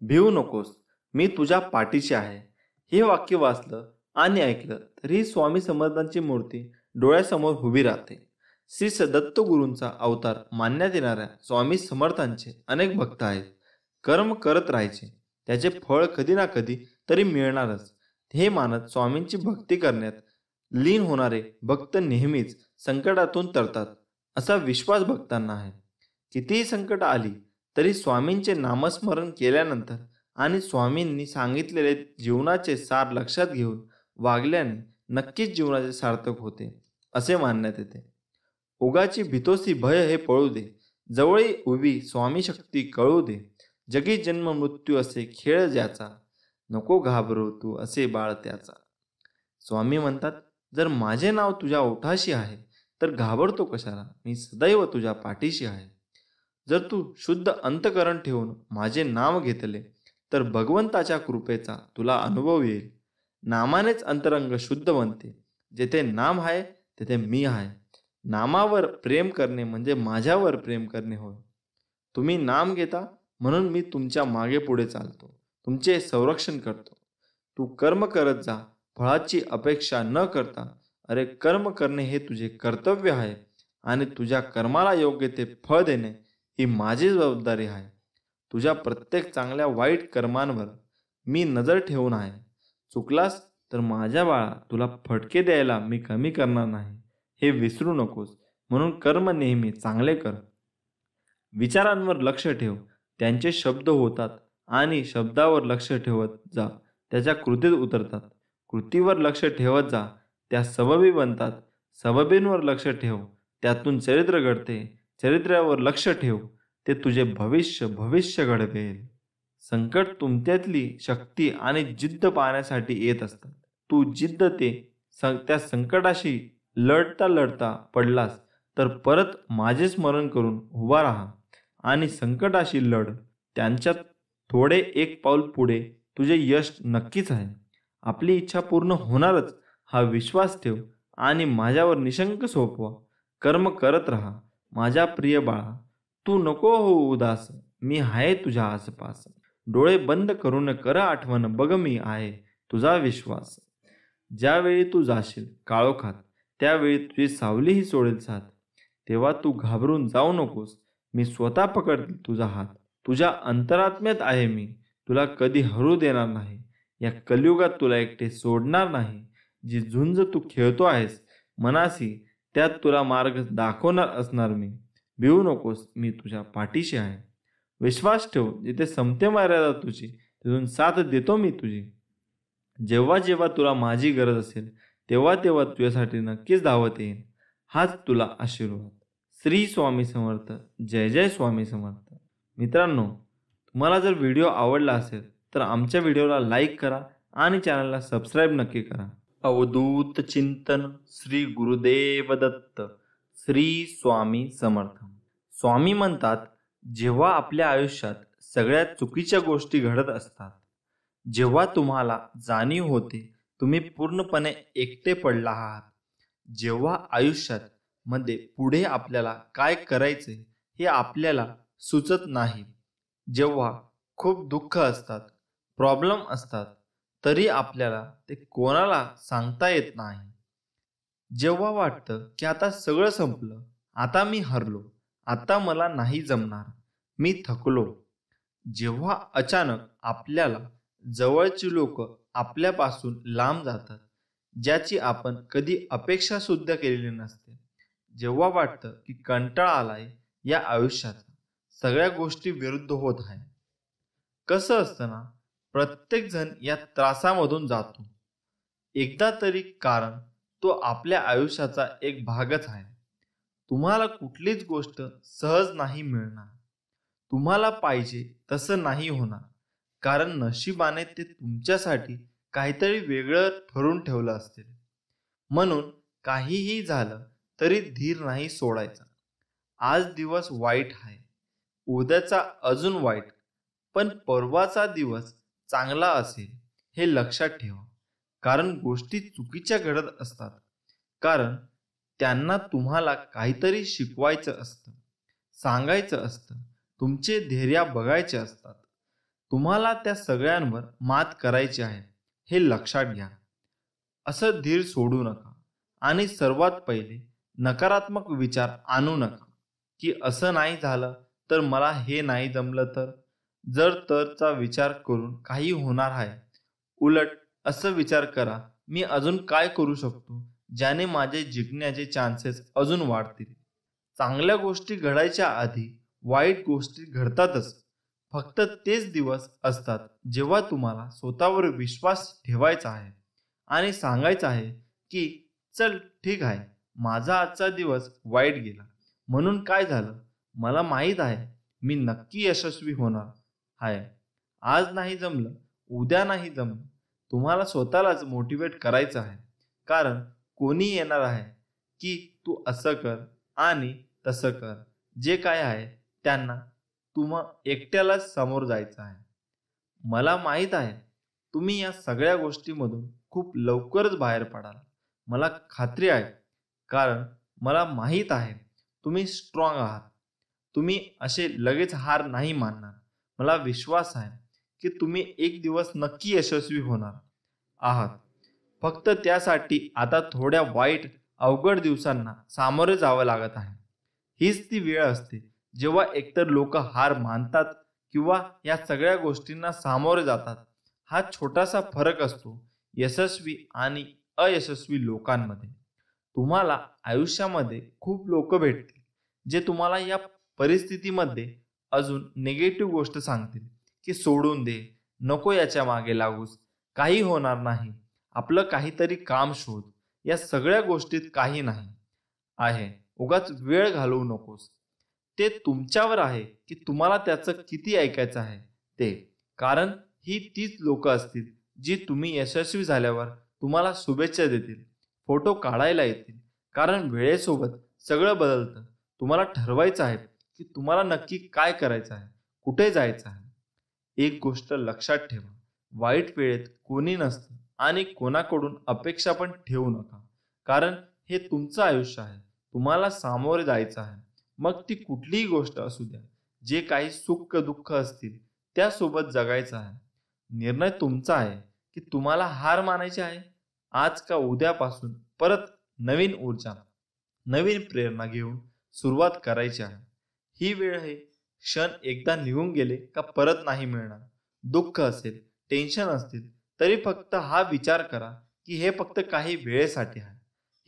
भिवू नकोस, मी तुझ्या पाठीशी आहे. हे वाक्य वाचलं आणि ऐकलं तरी स्वामी समर्थांची मूर्ती डोळ्यासमोर उभी राहते. श्री दत्तगुरूंचा अवतार मानण्यात येणाऱ्या स्वामी समर्थांचे अनेक भक्त आहेत. कर्म करत राहायचे, त्याचे फळ कधी ना कधी तरी मिळणारच हे मानत स्वामींची भक्ती करण्यात लीन होणारे भक्त नेहमीच संकटातून तरतात असा विश्वास भक्तांना आहे. कितीही संकट आली तरी स्वामींचे नामस्मरण केल्यानंतर आणि स्वामींनी सांगितलेले जीवनाचे सार लक्षात घेऊन वागल्याने नक्कीच जीवनाचे सार्थक होते असे मानण्यात येते. उगाची भीतोसी भय हे पळू दे, जवळी उभी स्वामी शक्ती कळू दे. जगी जन्म मृत्यू असे खेळ ज्याचा, नको घाबरू तू असे बाळ त्याचा. स्वामी म्हणतात, जर माझे नाव तुझ्या ओठाशी आहे तर घाबरतो कशाला, मी सदैव तुझ्या पाठीशी आहे. जर तू शुद्ध अंतकरण ठेवून माझे नाव घेतले तर भगवंताच्या कृपेचा तुला अनुभव येईल. नामानेच अंतरंग शुद्ध बनते. जेथे नाम आहे तेथे मी आहे. नामावर प्रेम करणे म्हणजे माझ्यावर प्रेम करणे होय. तुम्ही नाम घेता म्हणून मी तुमच्या मागे पुढे चालतो, तुमचे संरक्षण करतो. तू कर्म करत जा, फळाची अपेक्षा न करता. अरे, कर्म करणे हे तुझे कर्तव्य आहे आणि तुझ्या कर्माला योग्य ते फळ देणे ही माझी जबाबदारी आहे. तुझ्या प्रत्येक चांगल्या वाईट कर्मांवर मी नजर ठेवून आहे. चुकलास तर माझ्या बाळा तुला फटके द्यायला मी कमी करणार नाही, हे विसरू नकोस. म्हणून कर्म नेहमी चांगले कर. विचारांवर लक्ष ठेव, त्यांचे शब्द होतात आणि शब्दावर लक्ष ठेवत जा, त्याच्या कृतीत उतरतात. कृतीवर लक्ष ठेवत जा, त्या सबबी बनतात. सबबींवर लक्ष ठेव, त्यातून चरित्र घडते. चरित्रावर लक्ष ठेव, ते तुझे भविष्य घडवेल. संकट तुमच्यातली शक्ती आणि जिद्द पाहण्यासाठी येत असतात. तू जिद्द त्या संकटाशी लढता लढता पडलास तर परत माझे स्मरण करून उभा राहा आणि संकटाशी लढ. त्यांच्यात थोडे एक पाऊल पुढे तुझे यश नक्कीच आहे. आपली इच्छा पूर्ण होणारच हा विश्वास ठेव आणि माझ्यावर निशंक सोपवा. कर्म करत राहा. माझ्या प्रिय बाळा, तू नको हो उदास, मी आहे तुझ्या आसपास. डोळे बंद करून कर आठवण, बघ मी आहे तुझा विश्वास. ज्यावेळी तू जाशील काळोखात, त्यावेळी तुझी सावलीही सोडेल साथ. तेव्हा तू घाबरून जाऊ नकोस, मी स्वतः पकडतील तुझा हात. तुझ्या अंतरात्म्यात आहे मी, तुला कधी हरू देणार नाही. या कलियुगात तुला एकटे सोडणार नाही. जी झुंज तू खेळतो आहेस मनासी, त्यात तुला मार्ग दाखवणार असणार मी. भिवू नकोस, मी तुझ्या पाठीशी आहे. विश्वास ठेव, जिथे संपते मर्यादा तुझी, तिथून साथ देतो मी तुझी. जेव्हा जेव्हा तुला माझी गरज असेल, तेव्हा तेव्हा तुझ्यासाठी नक्कीच धावत येईन. हाच तुला आशीर्वाद. श्री स्वामी समर्थ. जय जय स्वामी समर्थ. मित्रांनो, तुम्हाला जर व्हिडिओ आवडला असेल तर आमच्या व्हिडिओला लाईक करा आणि चॅनलला सबस्क्राईब नक्की करा. अवधूत चिंतन श्री गुरुदेव दत्त. श्री स्वामी समर्थ. स्वामी म्हणतात, जेव्हा आपल्या आयुष्यात सगळ्यात चुकीच्या गोष्टी घडत असतात, जेव्हा तुम्हाला जाणीव होते तुम्ही पूर्णपणे एकटे पडला आहात, जेव्हा आयुष्यात मध्ये पुढे आपल्याला काय करायचे हे आपल्याला सुचत नाही, जेव्हा खूप दुःख असतात, प्रॉब्लेम असतात, तरी आपल्याला ते कोणाला सांगता येत नाही, जेव्हा वाटतं की आता सगळं संपलं, आता मी हरलो, आता मला नाही जमणार, मी थकलो, जेव्हा अचानक आपल्याला जवळची लोक आपल्यापासून लांब जातात, ज्याची आपण कधी अपेक्षा सुद्धा केलेली नसते, जेव्हा वाटतं की कंटाळा आलाय या आयुष्याचा, सगळ्या गोष्टी विरुद्ध होत आहे. कसं असतं ना, प्रत्येक जण या त्रासामधून जातो एकदा तरी, कारण तो आपल्या आयुष्याचा एक भागच आहे. तुम्हाला कुठलीच गोष्ट सहज नाही मिळणार, तुम्हाला पाहिजे तसं नाही होणार, कारण नशिबाने ते तुमच्यासाठी काहीतरी वेगळं ठरवून ठेवलं असेल. म्हणून काहीही झालं तरी धीर नाही सोडायचा. आज दिवस वाईट आहे, उद्याचा अजून वाईट, पण परवाचा दिवस चांगला असेल हे लक्षात ठेवा. कारण गोष्टी चुकीच्या घडत असतात, कारण त्यांना तुम्हाला काहीतरी शिकवायचं असतं, सांगायचं असतं, तुमचे धैर्य बघायचे असतात. तुम्हाला त्या सगळ्यांवर मात करायची आहे हे लक्षात घ्या. असं धीर सोडू नका आणि सर्वात पहिले नकारात्मक विचार आणू नका की असं नाही झालं तर, मला हे नाही जमलं तर, जर तरचा विचार करून काही होणार आहे. उलट असं विचार करा, मी अजून काय करू शकतो ज्याने माझे जिंकण्याचे चान्सेस अजून वाढतील. चांगल्या गोष्टी घडायच्या आधी वाईट गोष्टी घडतातच. फक्त तेच दिवस असतात जेव्हा तुम्हाला स्वतःवर विश्वास ठेवायचा आहे आणि सांगायचं आहे की चल ठीक आहे, माझा आजचा दिवस वाईट गेला, म्हणून काय झालं, मला माहीत आहे मी नक्की यशस्वी होणार आहे. आज नाही जमलं, उद्या नाही जमलं, तुम्हाला स्वतःलाच मोटिवेट करायचं आहे. कारण कोणी येणार आहे की तू असं कर आणि तसं कर, जे काय आहे त्यांना तुम्हा एकट्यालाच समोर जायचं आहे. मला माहीत आहे तुम्ही या सगळ्या गोष्टीमधून खूप लवकरच बाहेर पडाल, मला खात्री आहे. कारण मला माहीत आहे तुम्ही स्ट्रॉंग आहात, तुम्ही असे लगेच हार नाही मानणार. मला विश्वास आहे की तुम्ही एक दिवस नक्की यशस्वी होणार आहात. फक्त त्यासाठी आता थोड्या वाईट अवघड दिवसांना सामोरे जावं लागत आहे. हीच ती वेळ असते जेव्हा एकतर लोक हार मानतात किंवा या सगळ्या गोष्टींना सामोरे जातात. हा छोटासा फरक असतो यशस्वी आणि अयशस्वी लोकांमध्ये. तुम्हाला आयुष्यामध्ये खूप लोक भेटतील जे तुम्हाला या परिस्थितीमध्ये अजून निगेटिव्ह गोष्ट सांगतील की सोडून दे, नको याच्या मागे लागूस, काही होणार नाही, आपलं काहीतरी काम शोध, या सगळ्या गोष्टीत काही नाही आहे, उगाच वेळ घालवू नकोस. ते तुमच्यावर आहे की तुम्हाला त्याचं किती ऐकायचं आहे ते. कारण ही तीच लोक असतील जी तुम्ही यशस्वी झाल्यावर तुम्हाला शुभेच्छा देतील, फोटो काढायला येतील. कारण वेळेसोबत सगळं बदलतं. तुम्हाला ठरवायचं आहे की तुम्हाला नक्की काय करायचं आहे, कुठे जायचं आहे. एक गोष्ट लक्षात ठेवा, वाईट वेळेत कोणी नसतं आणि कोणाकडून अपेक्षा पण ठेवू नका. कारण हे तुमचं आयुष्य आहे, तुम्हाला सामोरे जायचं आहे. मग ती कुठलीही गोष्ट असू द्या, जे काही सुख दुःख असतील त्यासोबत जगायचं आहे. निर्णय तुमचा आहे की तुम्हाला हार मानायची आहे. आज का उद्यापासून परत नवीन ऊर्जा, नवीन प्रेरणा घेऊन सुरुवात करायची आहे. ही वेळ हे क्षण एकदा निघून गेले का परत नाही मिळणार. दुःख असेल, टेन्शन असतील तरी फक्त हा विचार करा की हे फक्त काही वेळेसाठी आहे.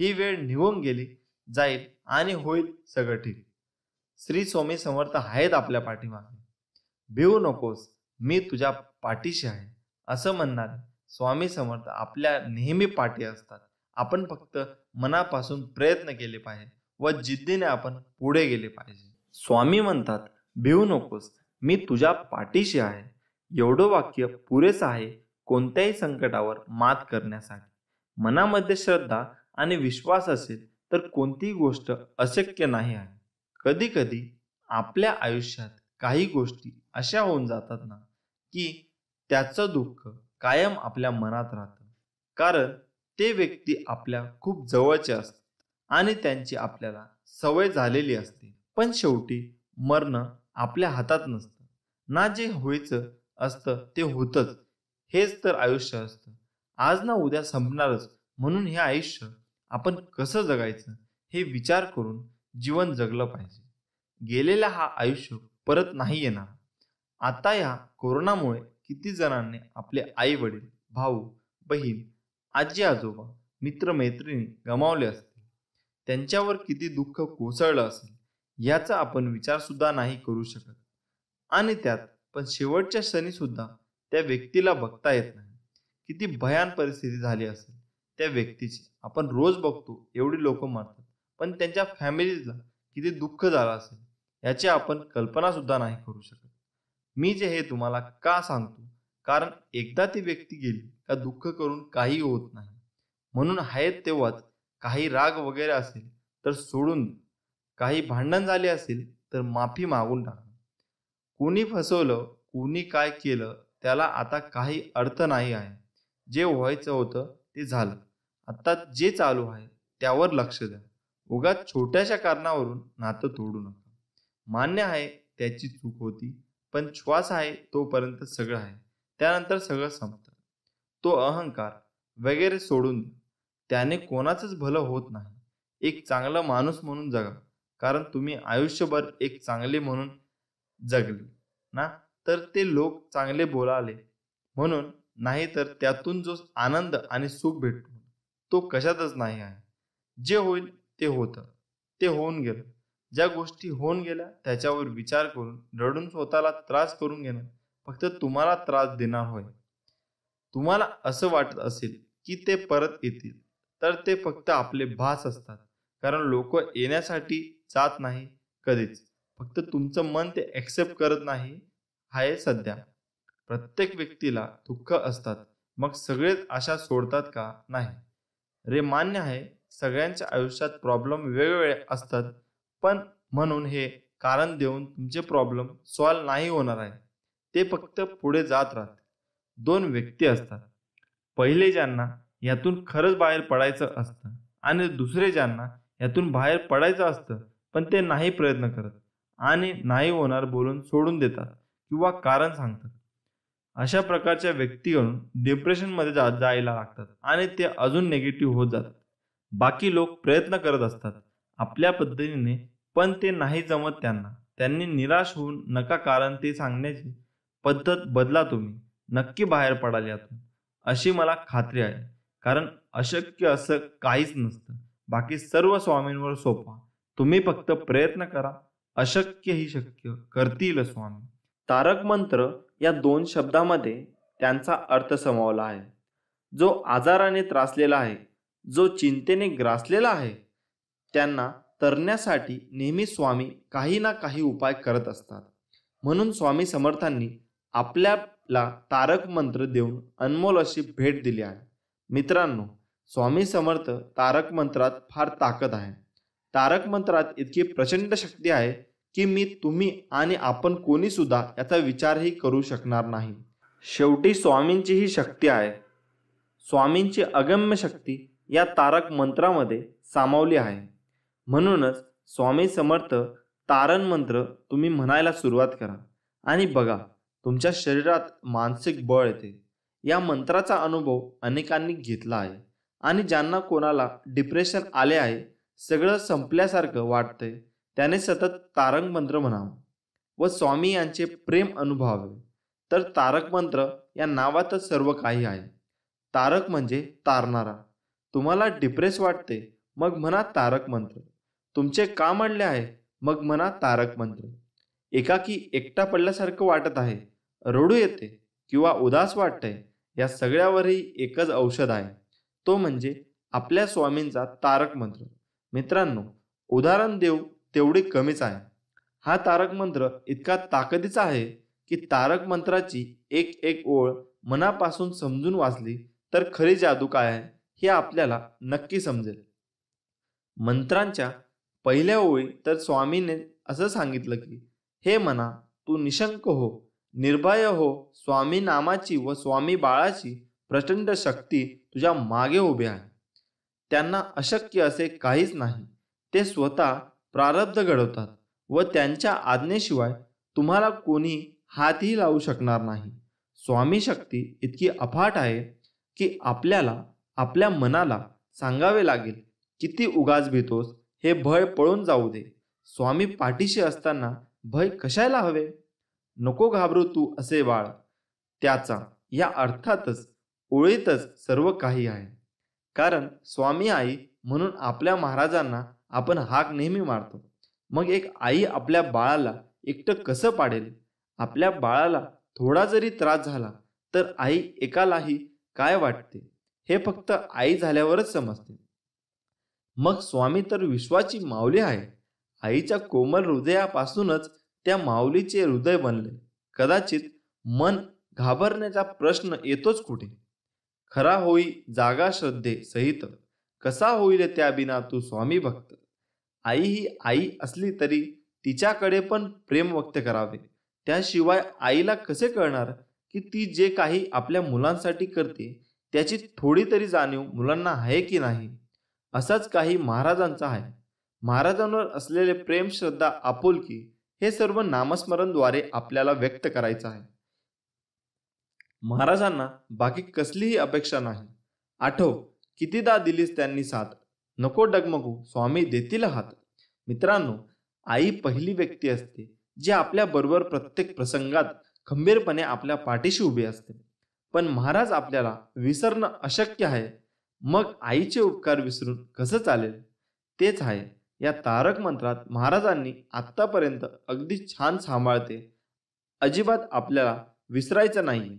ही वेळ निघून गेली, जाईल आणि होईल सगळं ठीक. श्री स्वामी समर्थ आहेत आपल्या पाठीमागे. भिवू नकोस, मी तुझ्या पाठीशी आहे असं म्हणणारे स्वामी समर्थ आपल्या नेहमी पाठी असतात. आपण फक्त मनापासून प्रयत्न केले पाहिजे व जिद्दीने आपण पुढे गेले पाहिजे. स्वामी म्हणतात, भिवू नकोस, मी तुझ्या पाठीशी आहे. एवढं वाक्य पुरेसं आहे कोणत्याही संकटावर मात करण्यासाठी. मनामध्ये श्रद्धा आणि विश्वास असेल तर कोणतीही गोष्ट अशक्य नाही आहे. कधी कधी आपल्या आयुष्यात काही गोष्टी अशा होऊन जातात ना की त्याचं दुःख कायम आपल्या मनात राहतं. कारण ते व्यक्ती आपल्या खूप जवळचे असतात आणि त्यांची आपल्याला सवय झालेली असते. पण शेवटी मरणं आपल्या हातात नसतं ना. जे व्हायचं असतं ते होतच. हेच तर आयुष्य असतं. आज ना उद्या संपणारच. म्हणून हे आयुष्य आपण कसं जगायचं हे विचार करून जीवन जगलं पाहिजे. गेलेला हा आयुष्य परत नाही येणार. आता या कोरोनामुळे किती जणांनी आपले आई वडील, भाऊ बहीण, आजी आजोबा, मित्र मैत्रिणी गमावले असतील. त्यांच्यावर किती दुःख कोसळलं असेल याचा आपण विचार सुद्धा नाही करू शकत. आणि त्यात पण शेवटच्या क्षणी सुद्धा त्या व्यक्तीला बघता येत नाही. किती भयान परिस्थिती झाली असेल त्या व्यक्तीची. आपण रोज बघतो एवढी लोक मरतात, पण त्यांच्या फॅमिलीला किती दुःख झालं असेल याची आपण कल्पना सुद्धा नाही करू शकत. मी जे हे तुम्हाला का सांगतो, कारण एकदा ती व्यक्ती गेली का दुःख करून काही होत नाही. म्हणून आहेत तेव्हाच. काही राग वगैरे असेल तर सोडून द्या. काही भांडण झाले असेल तर माफी मागून टाका. कोणी फसवलं, कोणी काय केलं त्याला आता काही अर्थ नाही आहे. जे व्हायचं होतं ते झालं. आता जे चालू आहे त्यावर लक्ष द्या. उगाच छोट्याशा कारणावरून नातं तोडू नका. मान्य आहे त्याची चूक होती, पण श्वास आहे तोपर्यंत सगळं आहे. त्यानंतर सगळं संपतं. तो अहंकार वगैरे सोडून द्या. त्याने कोणाचंच भलं होत नाही. एक चांगला माणूस म्हणून जगा. कारण तुम्ही आयुष्यभर एक चांगले म्हणून जगले ना, तर ते लोक चांगले बोलाले म्हणून, नाही तर त्यातून जो आनंद आणि सुख भेटतो तो कशातच नाही आहे. जे होईल ते होतं, ते होऊन गेलं. ज्या गोष्टी होऊन गेल्या त्याच्यावर विचार करून रडून स्वतःला त्रास करून घेणं फक्त तुम्हाला त्रास देणार होय. तुम्हाला असं वाटत असेल की ते परत येतील तर ते फक्त आपले भास असतात. कारण लोक येण्यासाठी जात नाही कधीच. फक्त तुमचं मन ते एक्सेप्ट करत नाही आहे सध्या. प्रत्येक व्यक्तीला दुःख असतात. मग सगळेच आशा सोडतात का? नाही रे, मान्य आहे सगळ्यांच्या आयुष्यात प्रॉब्लेम वेगवेगळे असतात. पण म्हणून हे कारण देऊन तुमचे प्रॉब्लेम सॉल्व्ह नाही होणार आहे. ते फक्त पुढे जात राहते. दोन व्यक्ती असतात. पहिले ज्यांना यातून खरंच बाहेर पडायचं असतं आणि दुसरे ज्यांना यातून बाहेर पडायचं असतं पण ते नाही प्रयत्न करत आणि नाही होणार बोलून सोडून देतात किंवा कारण सांगतात. अशा प्रकारच्या व्यक्तीकडून डिप्रेशनमध्ये जायला लागतात आणि ते अजून निगेटिव्ह होत जातात. बाकी लोक प्रयत्न करत असतात आपल्या पद्धतीने, पण ते नाही जमत त्यांना. त्यांनी निराश होऊन नका, कारण ते सांगण्याची पद्धत बदला. तुम्ही नक्की बाहेर पडाल यातून. अशी मला खात्री आहे. कारण अशक्य असं काहीच नसतं. बाकी सर्व स्वामींवर सोपा. तुम्ही फक्त प्रयत्न करा. अशक्य ही शक्य करतील स्वामी. तारक मंत्र या 2 शब्दामध्ये त्यांचा अर्थ समावला आहे. जो आजाराने त्रासलेला आहे, जो चिंतेने ग्रासलेला आहे, त्यांना तरण्यासाठी नेहमी स्वामी काही ना काही उपाय करत असतात. म्हणून स्वामी समर्थांनी आपल्याला तारक मंत्र देऊन अनमोल अशी भेट दिली आहे. मित्रांनो, स्वामी समर्थ तारक मंत्रात फार ताकद आहे. तारक मंत्रात इतकी प्रचंड शक्ती आहे की तुम्ही आणि आपण कोणी सुद्धा याचा विचारही करू शकणार नाही. शेवटी स्वामींची ही शक्ती आहे. स्वामींची अगम्य शक्ती या तारक मंत्रामध्ये सामावली आहे. म्हणूनच स्वामी समर्थ तारण मंत्र तुम्ही म्हणायला सुरुवात करा आणि बघा तुमच्या शरीरात मानसिक बळ येते. या मंत्राचा अनुभव अनेकांनी घेतला आहे आणि ज्यांना कोणाला डिप्रेशन आले आहे, सगळं संपल्यासारखं वाटतंय, त्याने सतत तारक मंत्र म्हणावं व स्वामी यांचे प्रेम अनुभवावे. तर तारक मंत्र या नावातच सर्व काही आहे. तारक म्हणजे तारणारा. तुम्हाला डिप्रेस वाटते, मग म्हणा तारक मंत्र. तुमचे काम अडले आहे, मग म्हणा तारक मंत्र. एकाकी एकटा पडल्यासारखं वाटत आहे, रडू येते किंवा उदास वाटतंय, या सगळ्यावरही एकच औषध आहे. तो म्हणजे आपल्या स्वामींचा तारक मंत्र. मित्रांनो, उदाहरण देऊ तेवढी कमीच आहे. हा तारक मंत्र इतका ताकदीचा आहे की तारक मंत्राची एक एक ओळ मनापासून समजून वाचली तर खरी जादू काय आहे हे आपल्याला नक्की समजेल. मंत्रांच्या पहिल्या ओळी तर स्वामीने असं सांगितलं की हे मना, तू निशंक हो, निर्भय हो. स्वामी नामाची व स्वामी बाळाची प्रचंड शक्ती तुझ्या मागे उभी आहे. त्यांना अशक्य असे काहीच नाही. ते स्वतः प्रारब्ध घडवतात व त्यांच्या आज्ञेशिवाय तुम्हाला कोणी हातही लावू शकणार नाही. स्वामी शक्ती इतकी अफाट आहे की आपल्याला आपल्या मनाला सांगावे लागेल, किती उगाच भीतोस, हे भय पळून जाऊ दे. स्वामी पाठीशी असताना भय कशाला हवे? नको घाबरू तू असे बाळ. त्याचा या अर्थातच ओळीतच सर्व काही आहे. कारण स्वामी आई म्हणून आपल्या महाराजांना आपण हाक नेहमी मारतो. मग एक आई आपल्या बाळाला एकटं कसं पाडेल? आपल्या बाळाला थोडा जरी त्रास झाला तर आई एकालाही काय वाटते हे फक्त आई झाल्यावरच समजते. मग स्वामी तर विश्वाची माऊली आहे. आईच्या कोमल हृदयापासूनच त्या माऊलीचे हृदय बनले. कदाचित मन घाबरण्याचा प्रश्न येतोच कुठे? खरा होई जागा श्रद्धे सहित, कसा होईल त्या बिना तू स्वामी भक्त. आई ही आई असली तरी तिच्याकडे पण प्रेम व्यक्त करावे. त्याशिवाय आईला कसे कळणार की ती जे काही आपल्या मुलांसाठी करते त्याची थोडी तरी जाणीव मुलांना आहे की नाही? असाच काही महाराजांचा आहे. महाराजांवर असलेले प्रेम, श्रद्धा, आपुलकी हे सर्व नामस्मरणद्वारे आपल्याला व्यक्त करायचं आहे. महाराजांना बाकी कसलीही अपेक्षा नाही. आठव, कितीदा दिलीस त्यांनी साथ, नको डगमगू, स्वामी देतील हात. मित्रांनो, आई पहिली व्यक्ती असते जी आपल्या बरोबर प्रत्येक प्रसंगात खंबीरपणे आपल्या पाठीशी उभी असते. पण महाराज आपल्याला विसरणं अशक्य आहे. मग आईचे उपकार विसरून कसं चालेल? तेच आहे या तारक मंत्रात महाराजांनी आत्तापर्यंत अगदी छान सांभाळते. अजिबात आपल्याला विसरायचं नाही.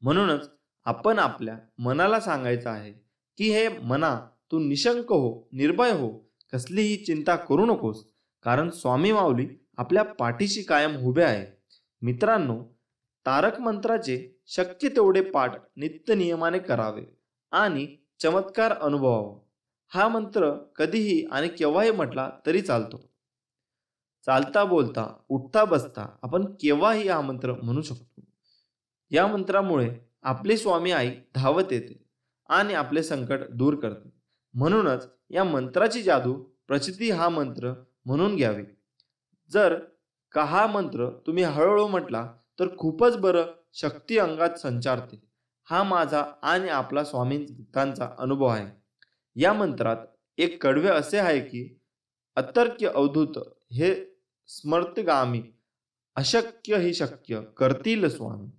म्हणूनच आपण आपल्या मनाला सांगायचं आहे की हे मना, तू निशंक हो, निर्भय हो, कसलीही चिंता करू नकोस. कारण स्वामी माऊली आपल्या पाठीशी कायम उभे आहे. मित्रांनो, तारक मंत्राचे शक्य तेवढे पाठ नित्य नियमाने करावे आणि चमत्कार अनुभवावा. हा मंत्र कधीही आणि केव्हाही म्हटला तरी चालतो. चालता बोलता, उठता बसता आपण केव्हाही हा मंत्र म्हणू शकतो. या मंत्रामुळे आपली स्वामी आई धावत येते आणि आपले संकट दूर करते. म्हणूनच या मंत्राची जादू प्रचिती हा मंत्र म्हणून घ्यावी. जर का हा मंत्र तुम्ही हळूहळू म्हटला तर खूपच बरं शक्ती अंगात संचारते. हा माझा आणि आपला स्वामींचा अनुभव आहे. या मंत्रात एक कडवे असे आहे की अतर्क्य अवधूत हे स्मर्तगामी, अशक्य ही शक्य करतील स्वामी.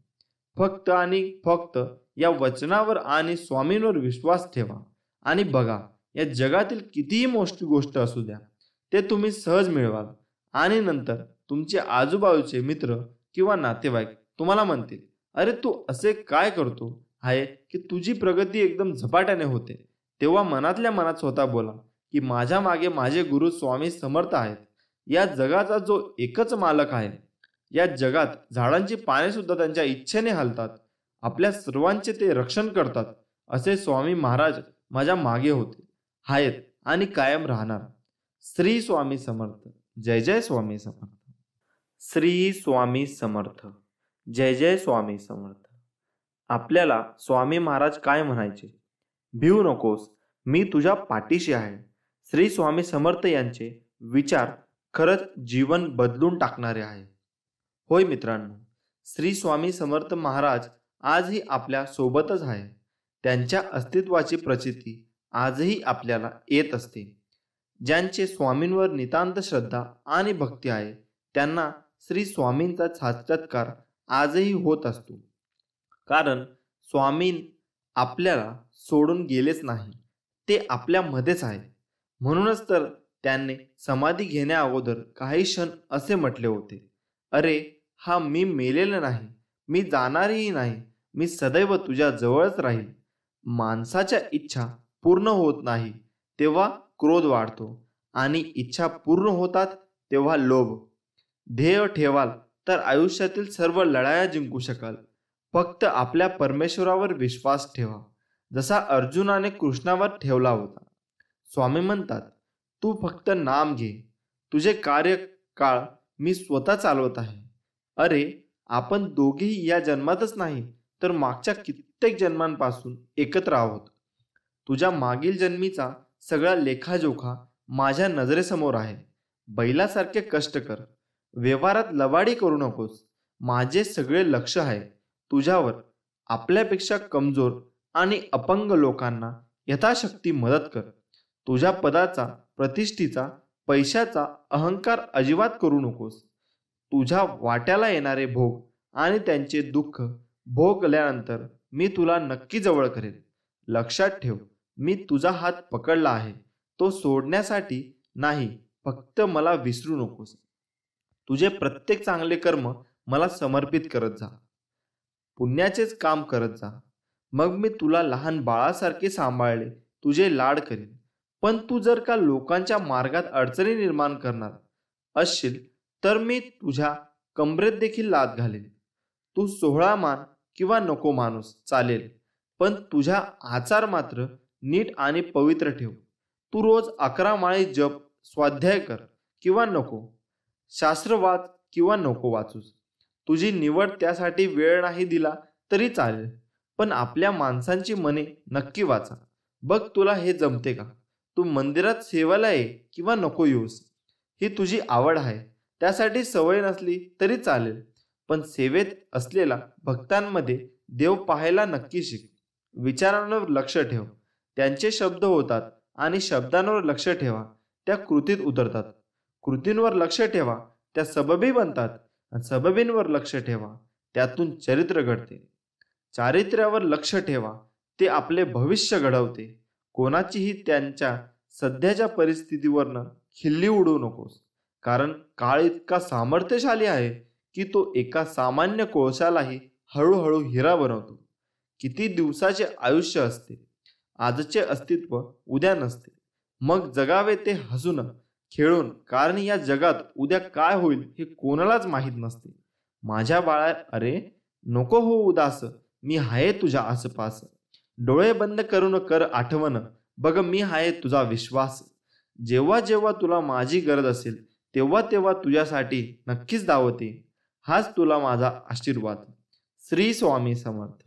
फक्त आणि फक्त या वचनावर आणि स्वामींवर विश्वास ठेवा आणि बघा, या जगातील कितीही मोठी गोष्ट असू द्या, ते तुम्ही सहज मिळवाल. आणि नंतर तुमचे आजूबाजूचे मित्र किंवा नातेवाईक तुम्हाला म्हणतील, अरे तू असे काय करतो आहे की तुझी प्रगती एकदम झपाट्याने होते. तेव्हा मनातल्या मनात स्वतः बोला की माझ्या मागे माझे गुरु स्वामी समर्थ आहेत. या जगाचा जो एकच मालक आहे. या जगात झाडांची पाने सुद्धा त्यांच्या इच्छेने हलतात. आपल्या सर्वांचे ते रक्षण करतात. असे स्वामी महाराज माझ्या मागे होते, आहेत आणि कायम राहणार. श्री स्वामी समर्थ. जय जय स्वामी समर्थ. श्री स्वामी समर्थ. जय जय स्वामी समर्थ. आपल्याला स्वामी महाराज काय म्हणायचे? भिवू नकोस, मी तुझ्या पाठीशी आहे. श्री स्वामी समर्थ यांचे विचार खरंच जीवन बदलून टाकणारे आहे. होय मित्रांनो, श्री स्वामी समर्थ महाराज आजही आपल्या सोबतच आहे. त्यांच्या अस्तित्वाची प्रचिती आजही आपल्याला येत असते. ज्यांचे स्वामींवर नितांत श्रद्धा आणि भक्ती आहे त्यांना श्री स्वामींचा साक्षात्कार आजही होत असतो. कारण स्वामी आपल्याला सोडून गेलेच नाही, ते आपल्यामध्येच आहे. म्हणूनच तर त्यांनी समाधी घेण्या अगोदर काही क्षण असे म्हटले होते, अरे हा मी मेलेला नाही, मी जाणारही नाही, मी सदैव तुझ्या जवळच राहील. माणसाच्या इच्छा पूर्ण होत नाही तेव्हा क्रोध वाढतो आणि इच्छा पूर्ण होतात तेव्हा लोभ. ध्येय ठेवाल तर आयुष्यातील सर्व लढाया जिंकू शकाल. फक्त आपल्या परमेश्वरावर विश्वास ठेवा, जसा अर्जुनाने कृष्णावर ठेवला होता. स्वामी म्हणतात, तू फक्त नाम घे, तुझे कार्यकाळ मी स्वतः चालवत आहे. अरे आपण दोघेही या जन्मातच नाही तर मागच्या कित्येक जन्मांपासून एकत्र आहोत. तुझ्या मागील जन्मीचा सगळा लेखाजोखा माझ्या नजरेसमोर आहे. बैलासारखे कष्ट कर, व्यवहारात लबाडी करू नकोस. माझे सगळे लक्ष आहे तुझ्यावर. आपल्यापेक्षा कमजोर आणि अपंग लोकांना यथाशक्ती मदत कर. तुझ्या पदाचा, प्रतिष्ठेचा, पैशाचा अहंकार अजिबात करू नकोस. तुझ्या वाट्याला येणारे भोग आणि त्यांचे दुःख भोगल्यानंतर मी तुला नक्की जवळ करेन. लक्षात ठेव, मी तुझा हात पकडला आहे, तो सोडण्यासाठी नाही. फक्त मला विसरू नकोस. तुझे प्रत्येक चांगले कर्म मला समर्पित करत जा. पुण्याचेच काम करत जा. मग मी तुला लहान बाळासारखे सांभाळले, तुझे लाड करेन. पण तू जर का लोकांच्या मार्गात अडचणी निर्माण करणार असशील तर मी तुझ्या कमरेत देखील लाथ घालेन. तू सोहळा मान किंवा नको माणूस चालेल, पण तुझ्या आचार मात्र नीट आणि पवित्र ठेव. तू रोज 11 माळी जप, स्वाध्याय कर किंवा नको. शास्त्र वाच किंवा नको वाचूस. तुझी निवड त्यासाठी वेळ नाही दिला तरी चालेल, पण आपल्या माणसांची मने नक्की वाचा. बघ तुला हे जमते का? तू मंदिरात सेवाला ये किंवा नको येऊस, ही तुझी आवड आहे. त्यासाठी सवय नसली तरी चालेल, पण सेवेत असलेल्या भक्तांमध्ये देव पाहायला नक्की शिक. विचारांवर लक्ष ठेव, त्यांचे शब्द होतात आणि शब्दांवर लक्ष ठेवा, त्या कृतीत उतरतात. कृतींवर लक्ष ठेवा, त्या सबबी बनतात. आणि सबबींवर लक्ष ठेवा, त्यातून चरित्र घडते. चारित्र्यावर लक्ष ठेवा, ते आपले भविष्य घडवते. कोणाचीही त्यांच्या सध्याच्या परिस्थितीवरनं खिल्ली उडवू नकोस, कारण काळ इतका सामर्थ्यशाली आहे की तो एका सामान्य कोळशालाही हळूहळू हिरा बनवतो. किती दिवसाचे आयुष्य असते, आजचे अस्तित्व उद्या नसते. मग जगावे ते हसून खेळून, कारण या जगात उद्या काय होईल हे कोणालाच माहीत नसते. माझ्या बाळा, अरे नको हो उदास, मी आहे तुझ्या आसपास. डोळे बंद करून कर आठवण, बघ मी आहे तुझा विश्वास. जेव्हा जेव्हा तुला माझी गरज असेल तेव्हा तेव्हा तुझ्यासाठी नक्कीच धावते. हाच तुला माझा आशीर्वाद. श्री स्वामी समर्थ.